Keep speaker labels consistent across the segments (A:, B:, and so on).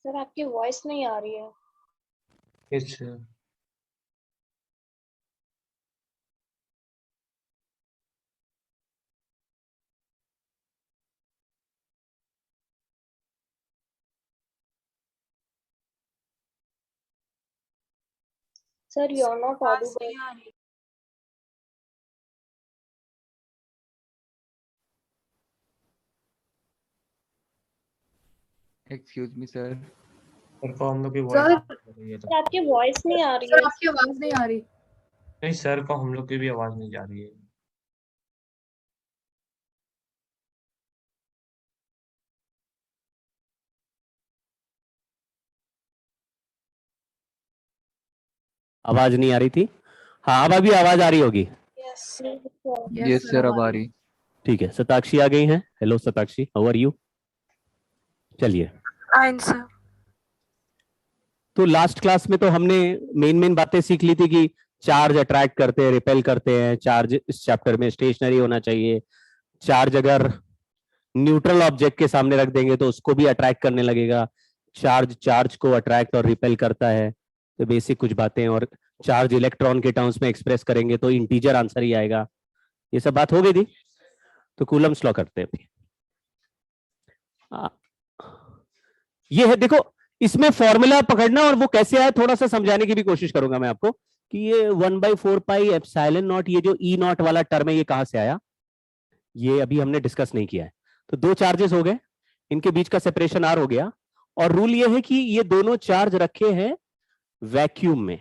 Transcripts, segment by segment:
A: Sir आपकी voice नहीं आ रही है।
B: अच्छा,
A: sir you are not audible.
C: Excuse me sir.
B: Sir को हम लोग की
D: सर
B: वॉइस है तो
A: सर आपकी वॉइस नहीं आ रही
D: सर
A: है।
D: आपकी आवाज नहीं आ रही।
B: नहीं, सर को हम लोग की भी आवाज नहीं जा रही है।
E: आवाज नहीं आ रही थी। हाँ अब अभी आवाज आ रही होगी।
A: यस
C: यस सर अब आ रही।
E: ठीक है, शताक्षी आ गई हैं। Hello Shatakshi, how are you? चलिए,
D: फाइन सर।
E: तो लास्ट क्लास में तो हमने मेन बातें सीख ली थी कि चार्ज अट्रैक्ट करते हैं, रिपेल करते हैं। चार्ज इस चैप्टर में स्टेशनरी होना चाहिए। चार्ज अगर न्यूट्रल ऑब्जेक्ट के सामने रख देंगे तो उसको भी अट्रैक्ट करने लगेगा। चार्ज को अट्रैक्ट और रिपेल करता है। तो बेसिक कुछ बातें, और चार्ज इलेक्ट्रॉन के टर्म्स में एक्सप्रेस करेंगे तो इंटीजर आंसर ही आएगा। ये सब बात हो गई थी। तो कूलम्स लॉ करते हैं अभी। ये है, देखो इसमें फॉर्मूला पकड़ना और वो कैसे आया थोड़ा सा समझाने की भी कोशिश करूंगा मैं आपको कि ये 1/4 पाई एप्सिलॉन नॉट, ये जो ई नॉट वाला टर्म है ये कहां से आया, ये अभी हमने डिस्कस नहीं किया है। तो दो चार्जेस हो गए, इनके बीच का सेपरेशन आर हो गया, और रूल ये है कि ये दोनों चार्ज रखे हैं वैक्यूम में,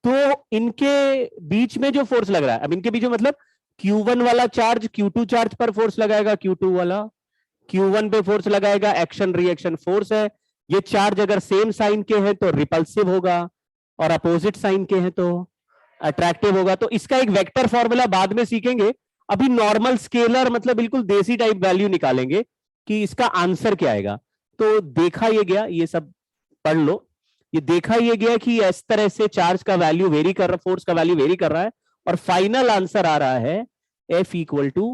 E: तो इनके बीच में जो फोर्स लग रहा है, अब इनके बीच में मतलब Q1 वाला चार्ज Q2 चार्ज पर फोर्स लगाएगा, Q2 वाला Q1 पे फोर्स लगाएगा। एक्शन रिएक्शन फोर्स है। ये चार्ज अगर सेम साइन के हैं तो रिपल्सिव होगा, और अपोजिट साइन के हैं तो अट्रैक्टिव होगा। तो इसका एक वेक्टर फॉर्मूला बाद में सीखेंगे। अभी नॉर्मल स्केलर मतलब बिल्कुल देसी टाइप वैल्यू निकालेंगे कि इसका आंसर क्या आएगा। तो देखा ये गया, ये सब पढ़ लो। ये देखा ये गया कि इस तरह से चार्ज का वैल्यू वेरी कर रहा, फोर्स का वैल्यू वेरी कर रहा है, और फाइनल आंसर आ रहा है F इक्वल टू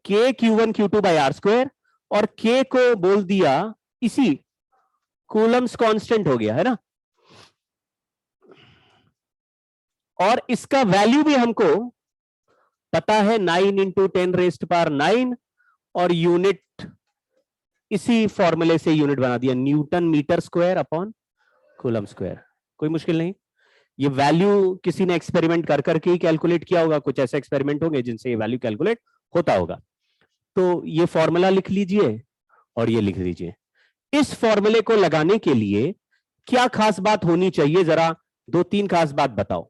E: के Q1 Q2 by r square, और K को बोल दिया इसी कूलम्स कांस्टेंट हो गया है ना। और इसका वैल्यू भी हमको पता है 9 × 10⁻⁹, और यूनिट इसी फॉर्मूले से यूनिट बना दिया, newton metre square upon coulomb square. कोई मुश्किल नहीं। ये वैल्यू किसी ने एक्सपेरिमेंट कर करके ही कैलकुलेट किया होगा, कुछ ऐसे एक्सपेरिमेंट होंगे जिनसे ये वैल्यू कैलकुलेट होता होगा। तो ये फॉर्मूला लिख लीजिए और ये लिख लीजिए। इस फॉर्मूले को लगाने के लिए क्या खास बात होनी चाहिए, जरा 2-3 खास बात बताओ।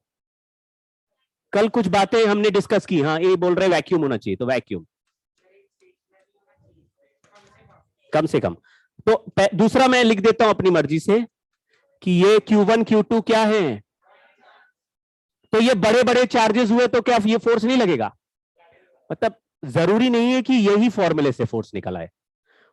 E: कल कुछ बातें हमने डिस्कस की। हाँ, ये बोल रहे वैक्यूम होना चाहिए, तो वैक्यूम कम से कम। तो दूसरा मैं लिख देता हूं अपनी मर्जी से कि ये Q1 Q2 क्या है, तो ये बड़े बड़े चार्जेस हुए तो क्या ये फोर्स नहीं लगेगा? मतलब जरूरी नहीं है कि यही फॉर्मूले से फोर्स निकल आए।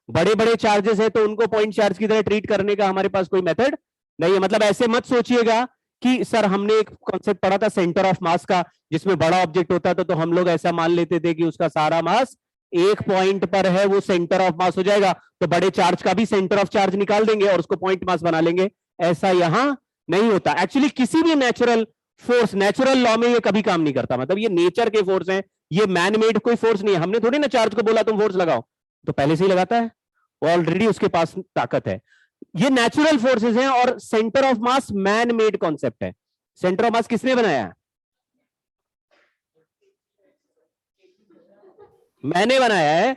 E: बड़े बड़े चार्जेस है तो उनको पॉइंट चार्ज की तरह ट्रीट करने का हमारे पास कोई मेथड नहीं है। मतलब ऐसे मत सोचिएगा कि सर हमने एक कॉन्सेप्ट पढ़ा था सेंटर ऑफ मास का, जिसमें बड़ा ऑब्जेक्ट होता था तो हम लोग ऐसा मान लेते थे कि उसका सारा मास एक पॉइंट पर है, वो सेंटर ऑफ मास हो जाएगा, तो बड़े चार्ज का भी सेंटर ऑफ चार्ज निकाल देंगे और उसको पॉइंट मास बना लेंगे। ऐसा यहां नहीं होता। एक्चुअली किसी भी नेचुरल फोर्स, नेचुरल लॉ में ये कभी काम नहीं करता। मतलब ये नेचर के फोर्स हैं, ये मैन मेड कोई फोर्स नहीं है। हमने थोड़ी ना चार्ज को बोला तुम फोर्स लगाओ, तो पहले से ही लगाता है, ऑलरेडी उसके पास ताकत है। ये नेचुरल फोर्सेस हैं, और centre of mass man made concept है। सेंटर ऑफ मास किसने बनाया? मैंने बनाया है।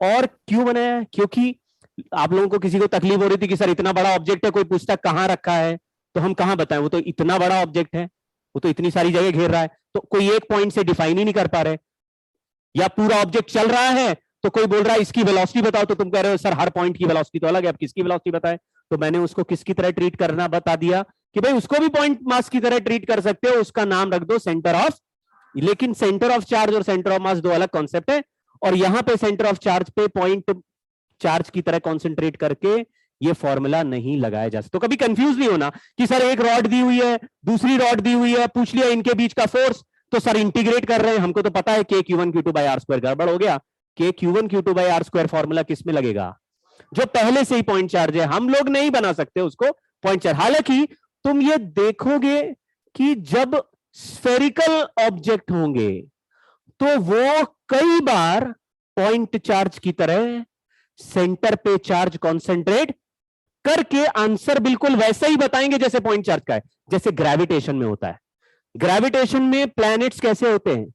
E: और क्यों बनाया है? क्योंकि आप लोगों को किसी को तकलीफ हो रही थी कि सर इतना बड़ा ऑब्जेक्ट है, कोई पूछता कहां रखा है, तो हम कहां बताएं, वो तो इतना बड़ा ऑब्जेक्ट है, वो तो इतनी सारी जगह घेर रहा है, तो कोई एक पॉइंट से डिफाइन ही नहीं कर पा रहे। या पूरा ऑब्जेक्ट चल रहा है तो कोई बोल रहा है इसकी वेलोसिटी बताओ, तो तुम कह रहे हो सर हर पॉइंट की वेलोसिटी तो अलग है, अब किसकी वेलोसिटी बताएं? तो मैंने उसको किसकी तरह ट्रीट करना बता दिया कि भाई उसको भी पॉइंट मास की तरह ट्रीट कर सकते हो, उसका नाम रख दो सेंटर ऑफ। लेकिन सेंटर ऑफ चार्ज और सेंटर ऑफ मास दो अलग कॉन्सेप्ट है, और यहां पे सेंटर ऑफ चार्ज पे पॉइंट चार्ज की तरह कॉन्सेंट्रेट करके ये फॉर्मूला नहीं लगाया जा सकता। तो कभी कंफ्यूज नहीं होना कि सर एक रॉड दी हुई है, दूसरी रॉड दी हुई है, पूछ लिया इनके बीच का फोर्स, तो सर इंटीग्रेट कर रहे हैं, हमको तो पता है K Q1 Q2 by r square. गड़बड़ हो गया। K Q1 Q2 by r square formula किस में लगेगा? जो पहले से ही पॉइंट चार्ज है, हम लोग नहीं बना सकते उसको पॉइंट चार्ज। हालांकि तुम ये देखोगे कि जब स्फेरिकल ऑब्जेक्ट होंगे तो वो कई बार पॉइंट चार्ज की तरह सेंटर पे चार्ज कॉन्सेंट्रेट करके आंसर बिल्कुल वैसे ही बताएंगे जैसे पॉइंट चार्ज का है, जैसे ग्रेविटेशन में होता है। ग्रेविटेशन में प्लैनेट्स कैसे होते हैं,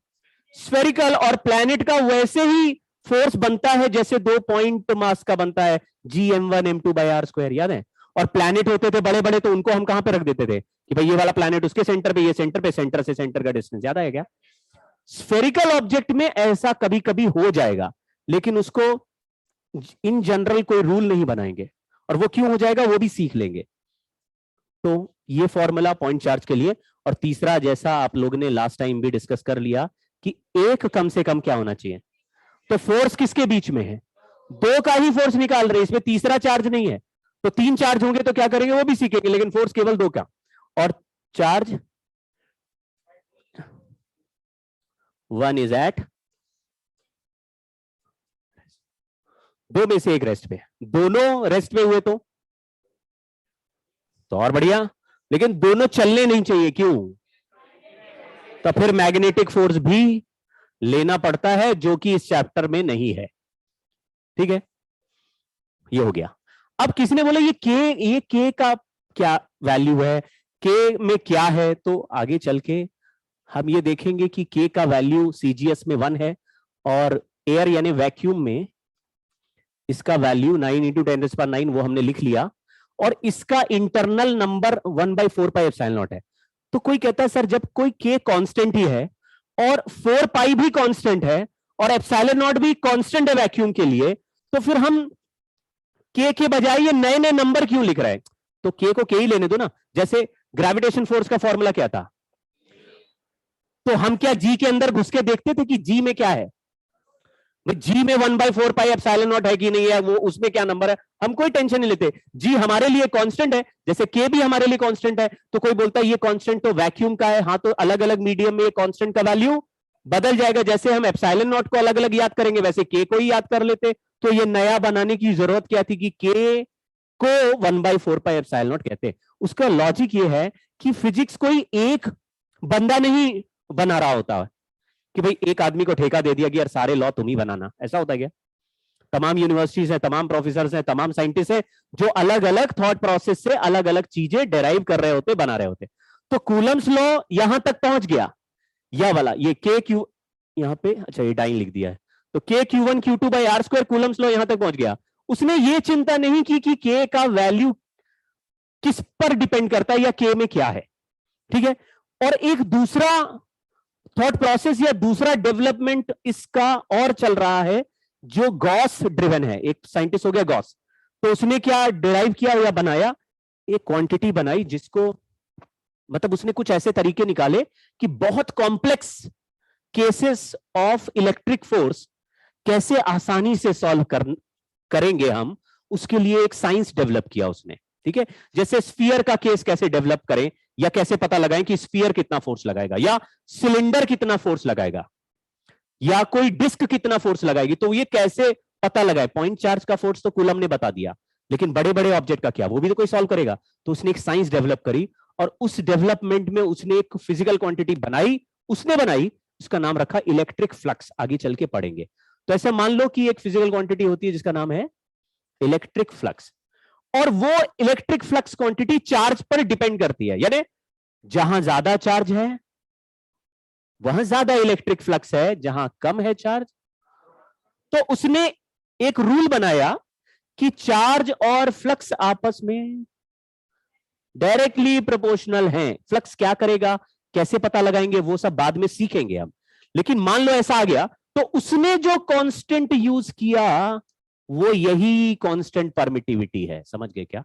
E: स्फेरिकल, और प्लैनेट का वैसे ही फोर्स बनता है जैसे 2 पॉइंट मास का बनता है, G m1m2/r², याद है। और प्लैनेट होते थे बड़े बड़े, तो उनको हम कहां पे रख देते थे कि भाई ये वाला प्लैनेट उसके सेंटर पे, ये सेंटर पे, सेंटर से सेंटर का डिस्टेंस, याद है क्या। स्फेरिकल ऑब्जेक्ट में ऐसा कभी कभी हो जाएगा, लेकिन उसको इन जनरल कोई रूल नहीं बनाएंगे, और वो क्यों हो जाएगा वो भी सीख लेंगे। तो ये फॉर्मूला पॉइंट चार्ज के लिए। और तीसरा, जैसा आप लोग ने लास्ट टाइम भी डिस्कस कर लिया कि एक कम से कम क्या होना चाहिए, तो फोर्स किसके बीच में है, 2 का ही फोर्स निकाल रहे, इसमें तीसरा चार्ज नहीं है। तो 3 चार्ज होंगे तो क्या करेंगे वो भी सीखेंगे, लेकिन फोर्स केवल 2 का। और चार्ज 1 इज एट 2 में से 1 रेस्ट पे, दोनों रेस्ट पे हुए तो और बढ़िया, लेकिन दोनों चलने नहीं चाहिए, क्यों, तो फिर मैग्नेटिक फोर्स भी लेना पड़ता है, जो कि इस चैप्टर में नहीं है। ठीक है, ये हो गया। अब किसी ने बोला ये के का क्या वैल्यू है, के में क्या है, तो आगे चल के हम ये देखेंगे कि के का वैल्यू सीजीएस में 1 है, और एयर यानी वैक्यूम में इसका वैल्यू 9 × 10⁹ वो हमने लिख लिया, और इसका इंटरनल नंबर 1/4πε0 है। तो कोई कहता है सर जब कोई के कांस्टेंट ही है और 4π भी कांस्टेंट है और ε0 भी कांस्टेंट है वैक्यूम के लिए, तो फिर हम के बजाय ये नए नए नंबर क्यों लिख रहे हैं। तो के को के ही लेने दो ना। जैसे ग्रेविटेशन फोर्स का फॉर्मूला क्या था, तो हम क्या जी के अंदर घुस के देखते थे कि जी में क्या है, जी में 1/4πε0 है कि नहीं है, वो उसमें क्या नंबर है, हम कोई टेंशन नहीं लेते। जी हमारे लिए कांस्टेंट है, जैसे के भी हमारे लिए कांस्टेंट है। तो कोई बोलता है ये कांस्टेंट तो वैक्यूम का है, हाँ, तो अलग अलग मीडियम में ये कांस्टेंट का वैल्यू बदल जाएगा। जैसे हम ε0 को अलग अलग याद करेंगे, वैसे के को ही याद कर लेते। तो ये नया बनाने की जरूरत क्या थी कि के को 1/4πε0 कहते हैं। उसका लॉजिक ये है कि फिजिक्स कोई एक बंदा नहीं बना रहा होता कि भाई एक आदमी को ठेका दे दिया कि यार सारे लॉ तुम ही बनाना, ऐसा होता है क्या। तमाम यूनिवर्सिटीज हैं, तमाम प्रोफेसर हैं, तमाम साइंटिस्ट हैं जो अलग अलग थॉट प्रोसेस से अलग अलग चीजें डेराइव कर रहे होते, बना रहे होते। तो कूलम्स लॉ यहां तक पहुंच गया, यह वाला, ये के क्यू यहां पे, अच्छा ये डाइन लिख दिया है, तो के Q1 Q2/r² कूलम्स लॉ यहां तक पहुंच गया। उसने ये चिंता नहीं की कि के का वैल्यू किस पर डिपेंड करता है या के में क्या है। ठीक है, और एक दूसरा थॉट प्रोसेस या दूसरा डेवलपमेंट इसका और चल रहा है जो गॉस ड्रिवन है। एक साइंटिस्ट हो गया गॉस, तो उसने क्या डिराइव किया या बनाया, एक क्वांटिटी बनाई जिसको, मतलब उसने कुछ ऐसे तरीके निकाले कि बहुत complex cases of electric force कैसे आसानी से सॉल्व करेंगे हम, उसके लिए एक साइंस डेवलप किया उसने। ठीक है, जैसे स्फीयर का केस कैसे डेवलप करें, या कैसे पता लगाएं कि स्फीयर कितना फोर्स लगाएगा, या सिलेंडर कितना फोर्स लगाएगा, या कोई डिस्क कितना फोर्स लगाएगी, तो ये कैसे पता लगाए। पॉइंट चार्ज का फोर्स तो कूलम ने बता दिया, लेकिन बड़े बड़े ऑब्जेक्ट का क्या, वो भी तो कोई सॉल्व करेगा। तो उसने एक साइंस डेवलप करी, और उस डेवलपमेंट में उसने एक फिजिकल क्वांटिटी बनाई, उसका नाम रखा इलेक्ट्रिक फ्लक्स। आगे चल के पढ़ेंगे। तो ऐसा मान लो कि एक फिजिकल क्वांटिटी होती है जिसका नाम है इलेक्ट्रिक फ्लक्स, और वो इलेक्ट्रिक फ्लक्स क्वांटिटी चार्ज पर डिपेंड करती है, यानी जहां ज्यादा चार्ज है वहां ज्यादा इलेक्ट्रिक फ्लक्स है, जहां कम है चार्ज। तो उसने एक रूल बनाया कि चार्ज और फ्लक्स आपस में डायरेक्टली प्रोपोर्शनल हैं। फ्लक्स क्या करेगा, कैसे पता लगाएंगे, वो सब बाद में सीखेंगे हम। लेकिन मान लो ऐसा आ गया, तो उसने जो कांस्टेंट यूज किया वो यही कांस्टेंट परमिटिविटी है। समझ गए क्या।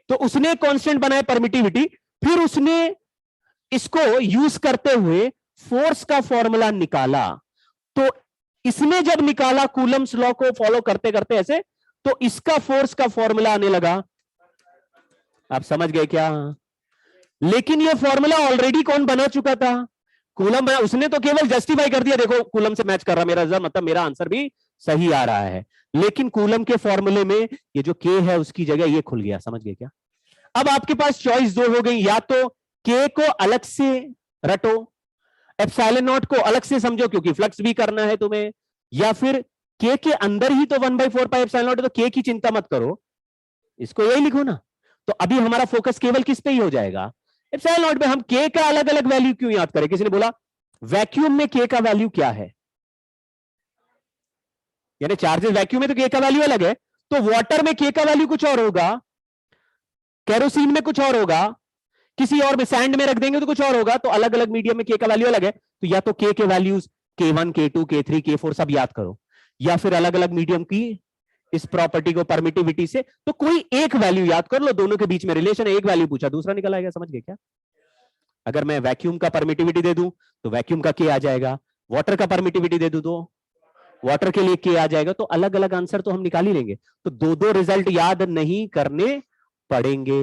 E: तो उसने कांस्टेंट बनाया परमिटिविटी, फिर उसने इसको यूज करते हुए फोर्स का फॉर्मूला निकाला। तो इसने जब निकाला कूलम्स लॉ को फॉलो करते करते ऐसे, तो इसका फोर्स का फॉर्मूला आने लगा। आप समझ गए क्या। लेकिन ये फॉर्मूला ऑलरेडी कौन बना चुका था, कूलम बना। उसने तो केवल जस्टिफाई कर दिया, देखो कूलम से मैच कर रहा मेरा रिजल्ट, मतलब मेरा आंसर भी सही आ रहा है, लेकिन कूलम के फॉर्मूले में ये जो के है उसकी जगह ये खुल गया, समझ गए क्या? अब आपके पास चॉइस दो हो गई, या तो के को अलग से रटो, एप्सिलॉन नॉट को अलग से समझो क्योंकि फ्लक्स भी करना है तुम्हें, या फिर के अंदर ही तो 1/4 पाई एप्सिलॉन नॉट है, तो के की चिंता मत करो, इसको यही लिखो ना। तो अभी हमारा फोकस केवल किस पे ही हो जाएगा, एप्सिलॉन नॉट पे। हम के का अलग अलग वैल्यू क्यों याद करें? किसी ने बोला वैक्यूम में के का वैल्यू क्या है, यानी चार्जेस वैक्यूम में तो के का वैल्यू अलग है, तो वाटर में के का वैल्यू कुछ और होगा, केरोसिन में कुछ और होगा, किसी और में सैंड में रख देंगे तो कुछ और होगा, तो अलग अलग मीडियम में के का वैल्यू अलग है। तो या तो के values K1 K2 K3 K4 सब याद करो, या फिर अलग अलग मीडियम की इस प्रॉपर्टी को परमिटिविटी से तो कोई एक वैल्यू याद कर लो, दोनों के बीच में रिलेशन है, एक वैल्यू पूछा दूसरा निकल आएगा, समझ गए क्या? अगर मैं वैक्यूम का परमिटिविटी दे दूं तो वैक्यूम का के आ जाएगा, वाटर का परमिटिविटी दे दूं तो वाटर के लिए के आ जाएगा, तो अलग अलग आंसर तो हम निकाल ही लेंगे, तो दो दो रिजल्ट याद नहीं करने पड़ेंगे।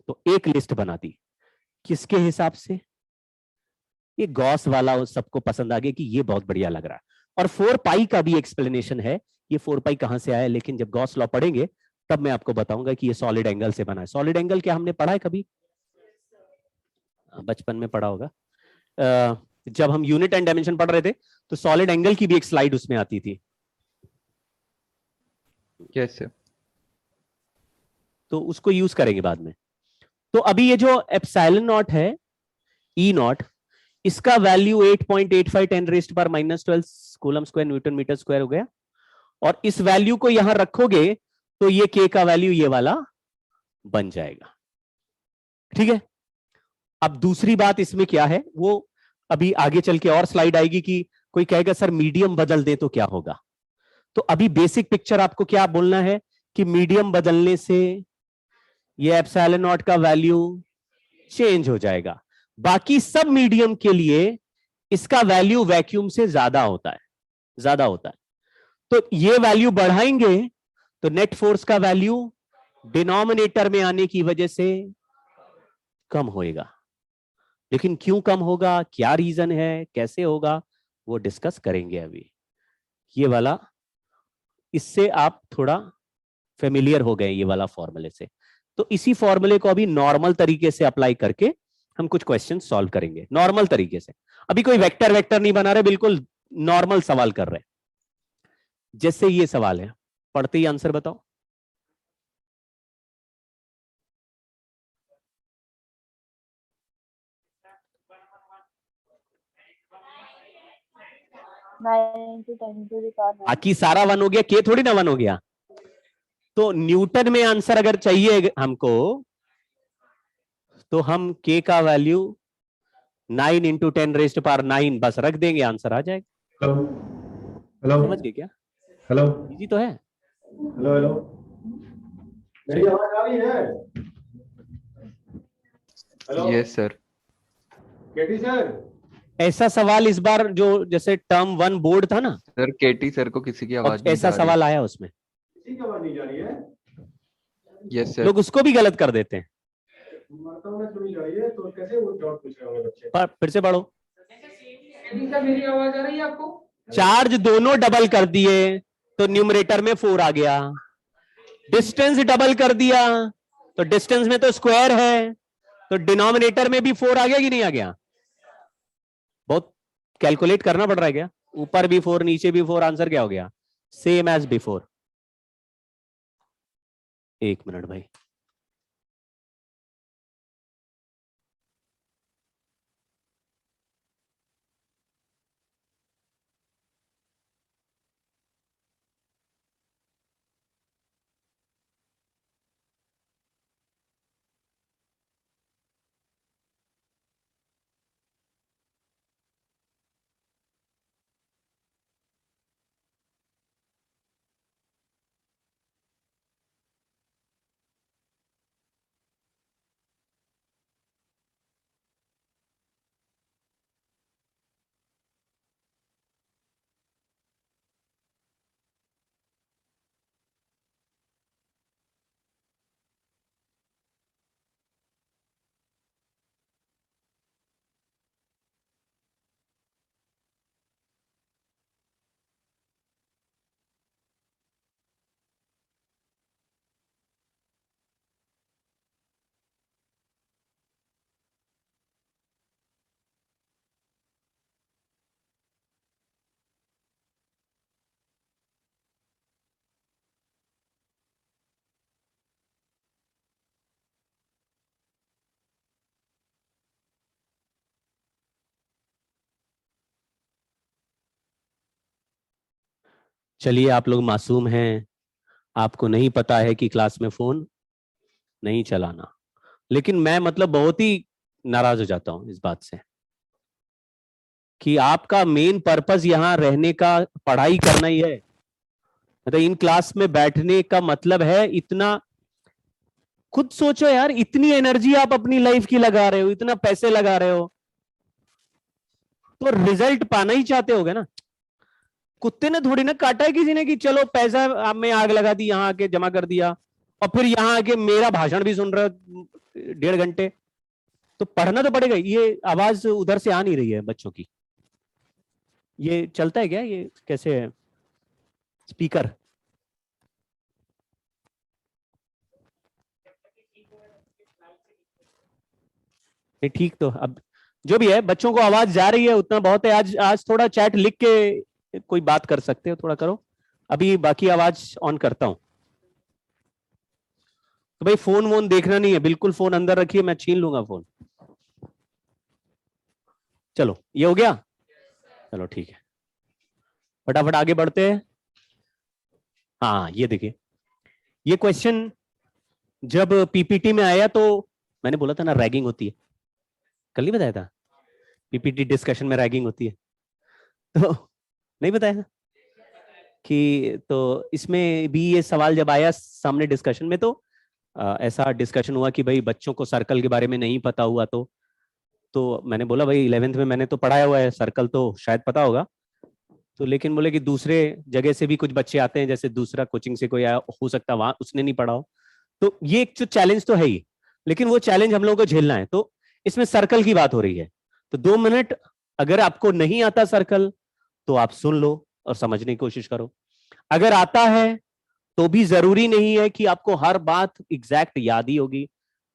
E: तो एक लिस्ट बना दी, किसके हिसाब से? ये गॉस वाला सबको पसंद आ गया कि ये बहुत बढ़िया लग रहा है, और 4 पाई का भी एक्सप्लेनेशन है, ये 4 पाई कहां से आया, लेकिन जब गॉस लॉ पढ़ेंगे तब मैं आपको बताऊंगा कि ये सॉलिड एंगल से बना है। सॉलिड एंगल क्या हमने पढ़ा है कभी? बचपन में पढ़ा होगा, जब हम यूनिट एंड डायमेंशन पढ़ रहे थे तो सॉलिड एंगल की भी एक स्लाइड उसमें आती थी।
C: Yes sir.
E: तो उसको यूज करेंगे बाद में। तो अभी ये जो एप्सिलॉन नॉट है, ई नॉट, इसका value 8.85 10⁻⁻12 coulomb square newton metre square हो गया, और इस वैल्यू को यहां रखोगे तो ये के का वैल्यू ये वाला बन जाएगा, ठीक है? अब दूसरी बात इसमें क्या है, वो अभी आगे चल के और स्लाइड आएगी कि कोई कहेगा सर मीडियम बदल दे तो क्या होगा। तो अभी बेसिक पिक्चर आपको क्या बोलना है कि मीडियम बदलने से ये एप्सिलॉन नॉट का वैल्यू चेंज हो जाएगा, बाकी सब मीडियम के लिए इसका वैल्यू वैक्यूम से ज्यादा होता है, ज्यादा होता है। तो ये वैल्यू बढ़ाएंगे तो नेट फोर्स का वैल्यू डिनोमिनेटर में आने की वजह से कम होएगा, लेकिन क्यों कम होगा, क्या रीजन है, कैसे होगा, वो डिस्कस करेंगे अभी। ये वाला, इससे आप थोड़ा फेमिलियर हो गए ये वाला फॉर्मूले से, तो इसी फॉर्मूले को अभी नॉर्मल तरीके से अप्लाई करके हम कुछ क्वेश्चन सॉल्व करेंगे नॉर्मल तरीके से। अभी कोई वेक्टर वेक्टर नहीं बना रहे, बिल्कुल नॉर्मल सवाल कर रहे हैं। जैसे ये सवाल है, पढ़ते ही आंसर बताओ। बाकी सारा 1 हो गया, के थोड़ी ना 1 हो गया। तो न्यूटन में आंसर अगर चाहिए हमको तो हम के का वैल्यू 9 × 10⁻⁹ बस रख देंगे, आंसर आ जाएगा।
D: हेलो हेलो
E: समझ गए क्या?
D: हेलो
E: इजी तो है।
D: हेलो हेलो, मेरी आवाज आ रही है? Hello
C: yes sir.
D: KT sir,
E: ऐसा सवाल इस बार जो जैसे टर्म 1 बोर्ड था ना,
C: सर केटी सर को किसी की आवाज नहीं
E: ऐसा
C: जा रही।
E: सवाल आया उसमें,
D: किसी की आवाज नहीं जा रही है?
C: Yes sir.
E: लोग उसको भी गलत कर देते हैं।
D: मारता हूँ मैं, सुनी जा रही है तो कैसे वो डाउट पूछ रहे होंगे बच्चे?
E: फिर से पढ़ो।
D: केटी सर, मेरी आवाज आ रही है आपको?
E: चार्ज दोनों डबल कर दिए तो न्यूमरेटर में 4 आ गया, डिस्टेंस डबल कर दिया तो डिस्टेंस में तो स्क्वायर है, तो डिनोमिनेटर में भी 4 आ गया कि नहीं आ गया? बहुत कैलकुलेट करना पड़ रहा है क्या? ऊपर भी 4 नीचे भी 4, आंसर क्या हो गया? Same as before. एक मिनट भाई, चलिए, आप लोग मासूम हैं, आपको नहीं पता है कि क्लास में फोन नहीं चलाना, लेकिन मैं मतलब बहुत ही नाराज हो जाता हूं इस बात से कि आपका मेन पर्पस यहां रहने का पढ़ाई करना ही है। मतलब इन क्लास में बैठने का मतलब है इतना, खुद सोचो यार, इतनी एनर्जी आप अपनी लाइफ की लगा रहे हो, इतना पैसे लगा रहे हो, तो रिजल्ट पाना ही चाहते होगे ना। कुत्ते ने थोड़ी ना काटा है किसी ने कि चलो पैसा में आग लगा दी, यहां आके जमा कर दिया और फिर यहां आके मेरा भाषण भी सुन रहे हो 1.5 घंटे। तो पढ़ना तो पड़ेगा। ये आवाज उधर से आ नहीं रही है बच्चों की, ये चलता है क्या? ये कैसे है स्पीकर? नहीं ठीक, तो अब जो भी है, बच्चों को आवाज जा रही है उतना बहुत है। आज थोड़ा चैट लिख के कोई बात कर सकते हो, थोड़ा करो। अभी बाकी आवाज ऑन करता हूं। तो भाई फोन वोन देखना नहीं है, बिल्कुल फोन अंदर रखिए, मैं छीन लूंगा फोन। चलो ये हो गया, चलो ठीक है, फटाफट आगे बढ़ते हैं। हाँ ये देखिए, ये क्वेश्चन जब पीपीटी में आया तो मैंने बोला था ना रैगिंग होती है, कल नहीं बताया था पीपीटी डिस्कशन में रैगिंग होती है, तो नहीं बताया था कि, तो इसमें भी ये सवाल जब आया सामने डिस्कशन में, तो ऐसा डिस्कशन हुआ कि भाई बच्चों को सर्कल के बारे में नहीं पता हुआ, तो मैंने बोला भाई 11th में मैंने तो पढ़ाया हुआ है, सर्कल तो शायद पता होगा। तो लेकिन बोले कि दूसरे जगह से भी कुछ बच्चे आते हैं, जैसे दूसरा कोचिंग से कोई आया हो सकता वहां उसने नहीं पढ़ा हो, तो ये एक जो चैलेंज तो है ही, लेकिन वो चैलेंज हम लोगों को झेलना है। तो इसमें सर्कल की बात हो रही है, तो 2 मिनट अगर आपको नहीं आता सर्कल तो आप सुन लो और समझने की कोशिश करो। अगर आता है तो भी जरूरी नहीं है कि आपको हर बात एग्जैक्ट याद ही होगी,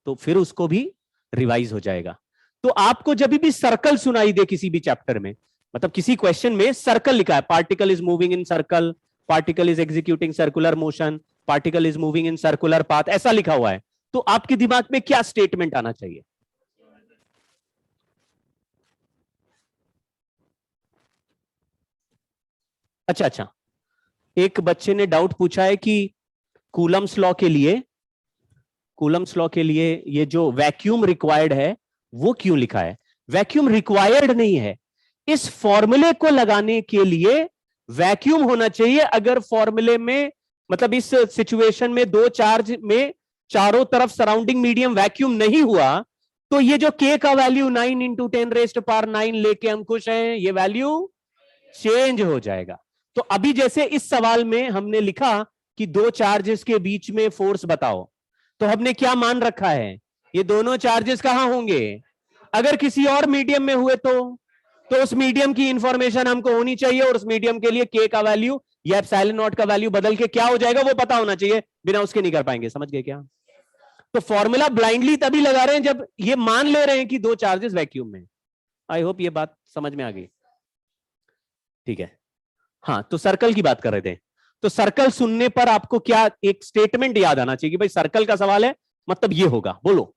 E: तो फिर उसको भी रिवाइज हो जाएगा। तो आपको जब भी सर्कल सुनाई दे किसी भी चैप्टर में, मतलब किसी क्वेश्चन में सर्कल लिखा है, particle is moving in circle, particle is executing circular motion, particle is moving in circular path, ऐसा लिखा हुआ है, तो आपके दिमाग में क्या स्टेटमेंट आना चाहिए? अच्छा, एक बच्चे ने डाउट पूछा है कि कूलम्स लॉ के लिए ये जो वैक्यूम रिक्वायर्ड है वो क्यों लिखा है? वैक्यूम रिक्वायर्ड नहीं है, इस फॉर्मूले को लगाने के लिए वैक्यूम होना चाहिए। अगर फॉर्मूले में, मतलब इस सिचुएशन में 2 चार्ज में चारों तरफ सराउंडिंग मीडियम वैक्यूम नहीं हुआ, तो ये जो k का वैल्यू 9 × 10⁻⁹ लेके हम खुश हैं, ये वैल्यू चेंज हो जाएगा। तो अभी जैसे इस सवाल में हमने लिखा कि 2 चार्जेस के बीच में फोर्स बताओ, तो हमने क्या मान रखा है? ये दोनों चार्जेस कहां होंगे? अगर किसी और मीडियम में हुए तो उस मीडियम की इंफॉर्मेशन हमको होनी चाहिए, और उस मीडियम के लिए k का वैल्यू या एप्सिलॉन नॉट का वैल्यू बदल के क्या हो जाएगा वो पता होना चाहिए, बिना उसके नहीं कर पाएंगे। समझ गए क्या? तो फॉर्मूला ब्लाइंडली तभी लगा रहे हैं जब ये मान ले रहे हैं कि 2 चार्जेस वैक्यूम में। आई होप ये बात समझ में आ गई, ठीक है। हाँ, तो सर्कल की बात कर रहे थे। तो सर्कल सुनने पर आपको क्या एक स्टेटमेंट याद आना चाहिए कि भाई सर्कल का सवाल है, मतलब ये होगा, बोलो।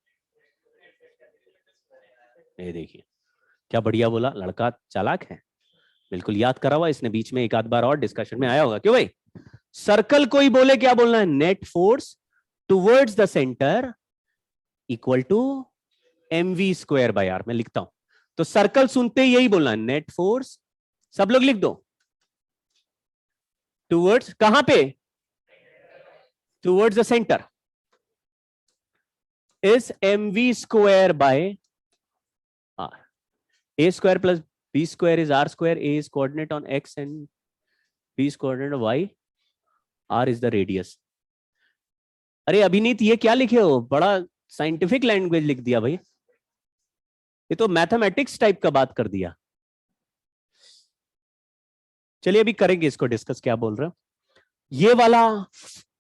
E: ये देखिए क्या बढ़िया बोला, लड़का चालाक है, बिल्कुल याद करा हुआ इसने, बीच में एक आध बार और डिस्कशन में आया होगा। क्यों भाई? सर्कल कोई बोले क्या बोलना है? Net force towards the centre equal to mv²/r। मैं लिखता हूं, तो सर्कल सुनते ही यही बोलना है, नेट फोर्स, सब लोग लिख दो, टुवर्ड्स, कहां पे? Towards the centre is mv²/r। a² plus b² is r², a is coordinate on x and b is coordinate on y, r is the radius। अरे अभिनीत ये क्या लिखे हो? बड़ा साइंटिफिक लैंग्वेज लिख दिया भाई, ये तो मैथमेटिक्स टाइप का बात कर दिया। चलिए अभी करेंगे इसको डिस्कस, क्या बोल रहे हो ये वाला।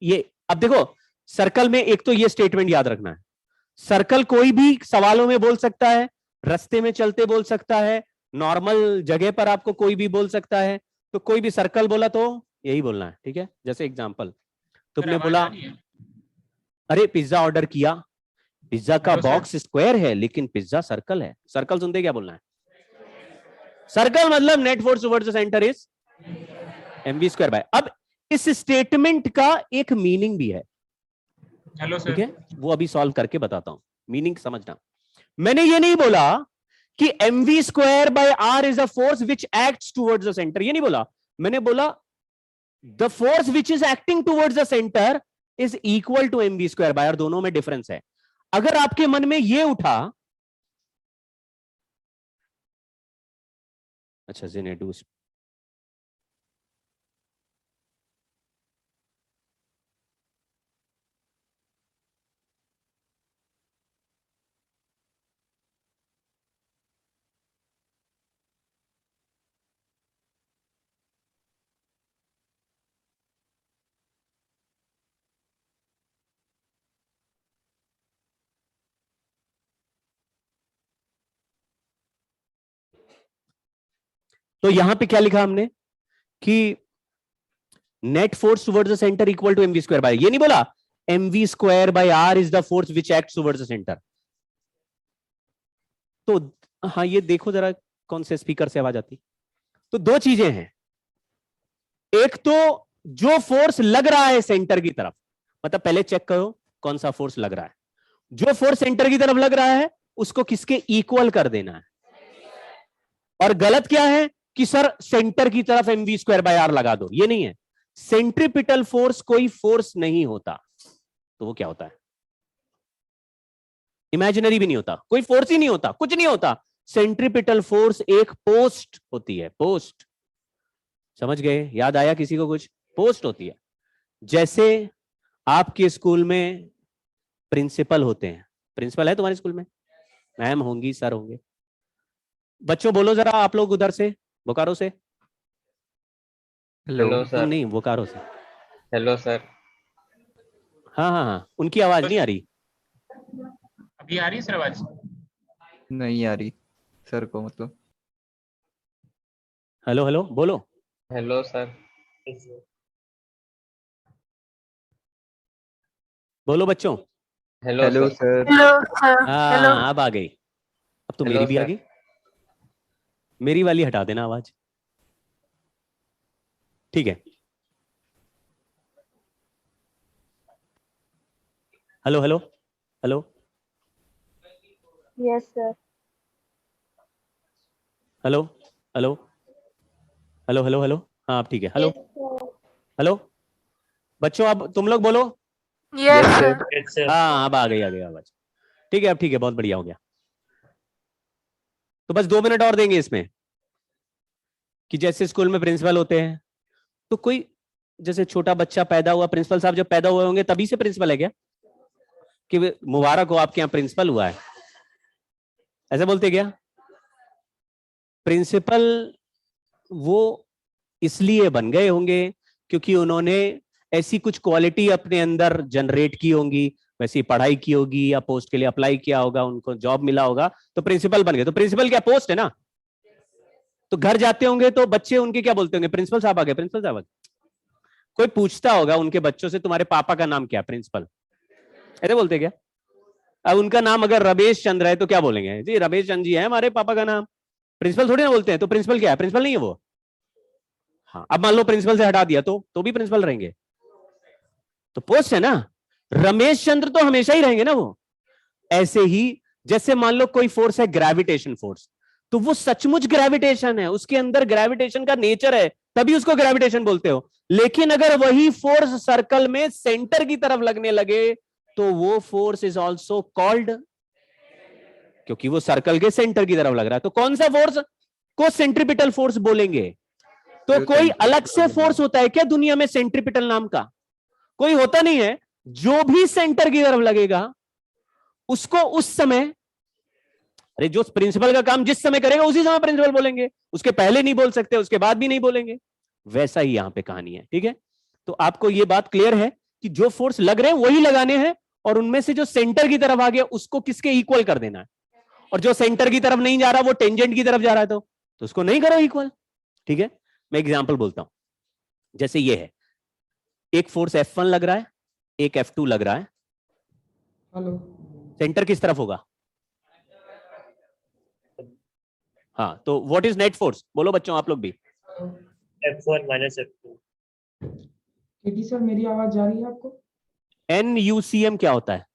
E: ये अब देखो, सर्कल में एक तो ये स्टेटमेंट याद रखना है, सर्कल कोई भी सवालों में बोल सकता है, रास्ते में चलते बोल सकता है, नॉर्मल जगह पर आपको कोई भी बोल सकता है। तो कोई भी सर्कल बोला तो यही बोलना है, ठीक है। जैसे एग्जांपल तुमने बोला, अरे पिज्जा ऑर्डर किया, पिज्जा का बॉक्स स्क्वायर है लेकिन पिज्जा सर्कल है। सर्कल सुनते क्या बोलना है? सर्कल मतलब net force towards the centre is mv square bye. अब इस स्टेटमेंट का एक मीनिंग भी है,
B: हेलो
E: ठीक
B: सर।
E: है, वो अभी सॉल्व करके बताता हूं, मीनिंग समझना। मैंने ये नहीं बोला कि mv square by r is a force which acts towards the centre, ये नहीं बोला। मैंने बोला the force which is acting towards the centre is equal to mv square by r, दोनों में डिफरेंस है। अगर आपके मन में ये उठा, अच्छा जेनेडू, तो यहां पे क्या लिखा हमने कि net force towards the centre equal to mv square by, ये नहीं बोला mv square by r is the force which acts towards the centre. तो हाँ, ये देखो जरा कौन से स्पीकर से आवाज आती। तो दो चीजें हैं, एक तो जो फोर्स लग रहा है सेंटर की तरफ, मतलब पहले चेक करो कौन सा फोर्स लग रहा है। जो फोर्स सेंटर की तरफ लग रहा है उसको किसके इक्वल कर देना है। और गलत क्या है कि सर सेंटर की तरफ mv स्क्वायर बाय आर लगा दो, ये नहीं है। सेंट्रीपिटल फोर्स कोई फोर्स नहीं होता, तो वो क्या होता है? इमेजिनरी भी नहीं होता, कोई फोर्स ही नहीं होता, कुछ नहीं होता। सेंट्रीपिटल फोर्स एक पोस्ट होती है, पोस्ट, समझ गए? याद आया किसी को कुछ? पोस्ट होती है। जैसे आपके स्कूल में प्रिंसिपल होते हैं, प्रिंसिपल है तुम्हारे स्कूल में, मैम होंगी, सर होंगे। बच्चों बोलो जरा आप लोग उधर से, बोकारो से।
C: हेलो
F: हेलो
E: तुम
F: सर।
E: नहीं, बोकारो से।
F: Hello sir.
E: हाँ हाँ हाँ, उनकी आवाज नहीं आ रही।
B: अभी आ रही है सर आवाज?
C: नहीं आ रही सर को, मतलब
E: हेलो हेलो बोलो।
F: Hello sir.
E: बोलो बच्चों।
F: Hello
C: hello
F: sir.
C: सर।
E: हाँ अब आ गई, अब तो
F: हेलो
E: मेरी भी आ
F: सर।
E: गई। मेरी वाली हटा देना आवाज, ठीक है। Hello hello hello
A: Yes, sir.
E: Hello hello hello hello hello, हाँ अब ठीक है। Hello
A: Yes, sir.
E: हेलो बच्चों, अब तुम लोग बोलो।
C: Yes sir.
B: Yes sir.
E: हाँ अब आ गई आवाज, ठीक है, अब ठीक है, बहुत बढ़िया हो गया। तो बस 2 मिनट और देंगे इसमें, कि जैसे स्कूल में प्रिंसिपल होते हैं, तो कोई जैसे छोटा बच्चा पैदा हुआ, प्रिंसिपल साहब जब पैदा हुए होंगे तभी से प्रिंसिपल है क्या? कि मुबारक हो आपके यहाँ प्रिंसिपल हुआ है, ऐसे बोलते क्या? प्रिंसिपल वो इसलिए बन गए होंगे क्योंकि उन्होंने ऐसी कुछ क्वालिटी अपने अंदर जनरेट की होंगी, वैसी पढ़ाई की होगी या पोस्ट के लिए अप्लाई किया होगा, उनको जॉब मिला होगा, तो प्रिंसिपल बन गए। तो प्रिंसिपल क्या पोस्ट है ना? तो घर जाते होंगे तो बच्चे उनके क्या बोलते होंगे? प्रिंसिपल साहब आ गए, प्रिंसिपल साहब आ गए। कोई पूछता होगा उनके बच्चों से तुम्हारे पापा का नाम क्या? प्रिंसिपल, ऐसे बोलते क्या? अब उनका नाम अगर रमेश चंद्र है तो क्या बोलेंगे? जी रमेश चंद्र जी है हमारे पापा का नाम। प्रिंसिपल थोड़ी ना बोलते हैं। तो प्रिंसिपल क्या है? प्रिंसिपल नहीं है वो। हाँ, अब मान लो प्रिंसिपल से हटा दिया तो भी प्रिंसिपल रहेंगे, तो पोस्ट है ना। रमेश चंद्र तो हमेशा ही रहेंगे ना वो। ऐसे ही जैसे मान लो कोई फोर्स है ग्रेविटेशन फोर्स, तो वो सचमुच ग्रेविटेशन है, उसके अंदर ग्रेविटेशन का नेचर है, तभी उसको ग्रेविटेशन बोलते हो। लेकिन अगर वही फोर्स सर्कल में सेंटर की तरफ लगने लगे तो वो फोर्स इज ऑल्सो कॉल्ड, क्योंकि वो सर्कल के सेंटर की तरफ लग रहा है। तो कौन सा फोर्स को सेंट्रीपिटल फोर्स बोलेंगे? तो कोई अलग से फोर्स होता है क्या दुनिया में सेंट्रीपिटल नाम का? कोई होता नहीं है। जो भी सेंटर की तरफ लगेगा उसको उस समय, अरे जो प्रिंसिपल का काम जिस समय करेगा उसी समय प्रिंसिपल बोलेंगे, उसके पहले नहीं बोल सकते, उसके बाद भी नहीं बोलेंगे। वैसा ही यहां पे कहानी है, ठीक है। तो आपको यह बात क्लियर है कि जो फोर्स लग रहे हैं वही लगाने हैं, और उनमें से जो सेंटर की तरफ आ गया उसको किसके इक्वल कर देना है, और जो सेंटर की तरफ नहीं जा रहा वो टेंजेंट की तरफ जा रहा है तो उसको नहीं करो इक्वल, ठीक है। मैं एग्जांपल बोलता हूं, जैसे ये है, एक फोर्स F1 लग रहा है, एक F2 लग रहा है।
D: हेलो।
E: सेंटर किस तरफ होगा? हाँ, तो व्हाट इज नेट फोर्स? बोलो बच्चों आप लोग भी।
G: F1 minus F2।
H: केटी सर मेरी आवाज जा रही है आपको?
E: NUCM क्या होता है?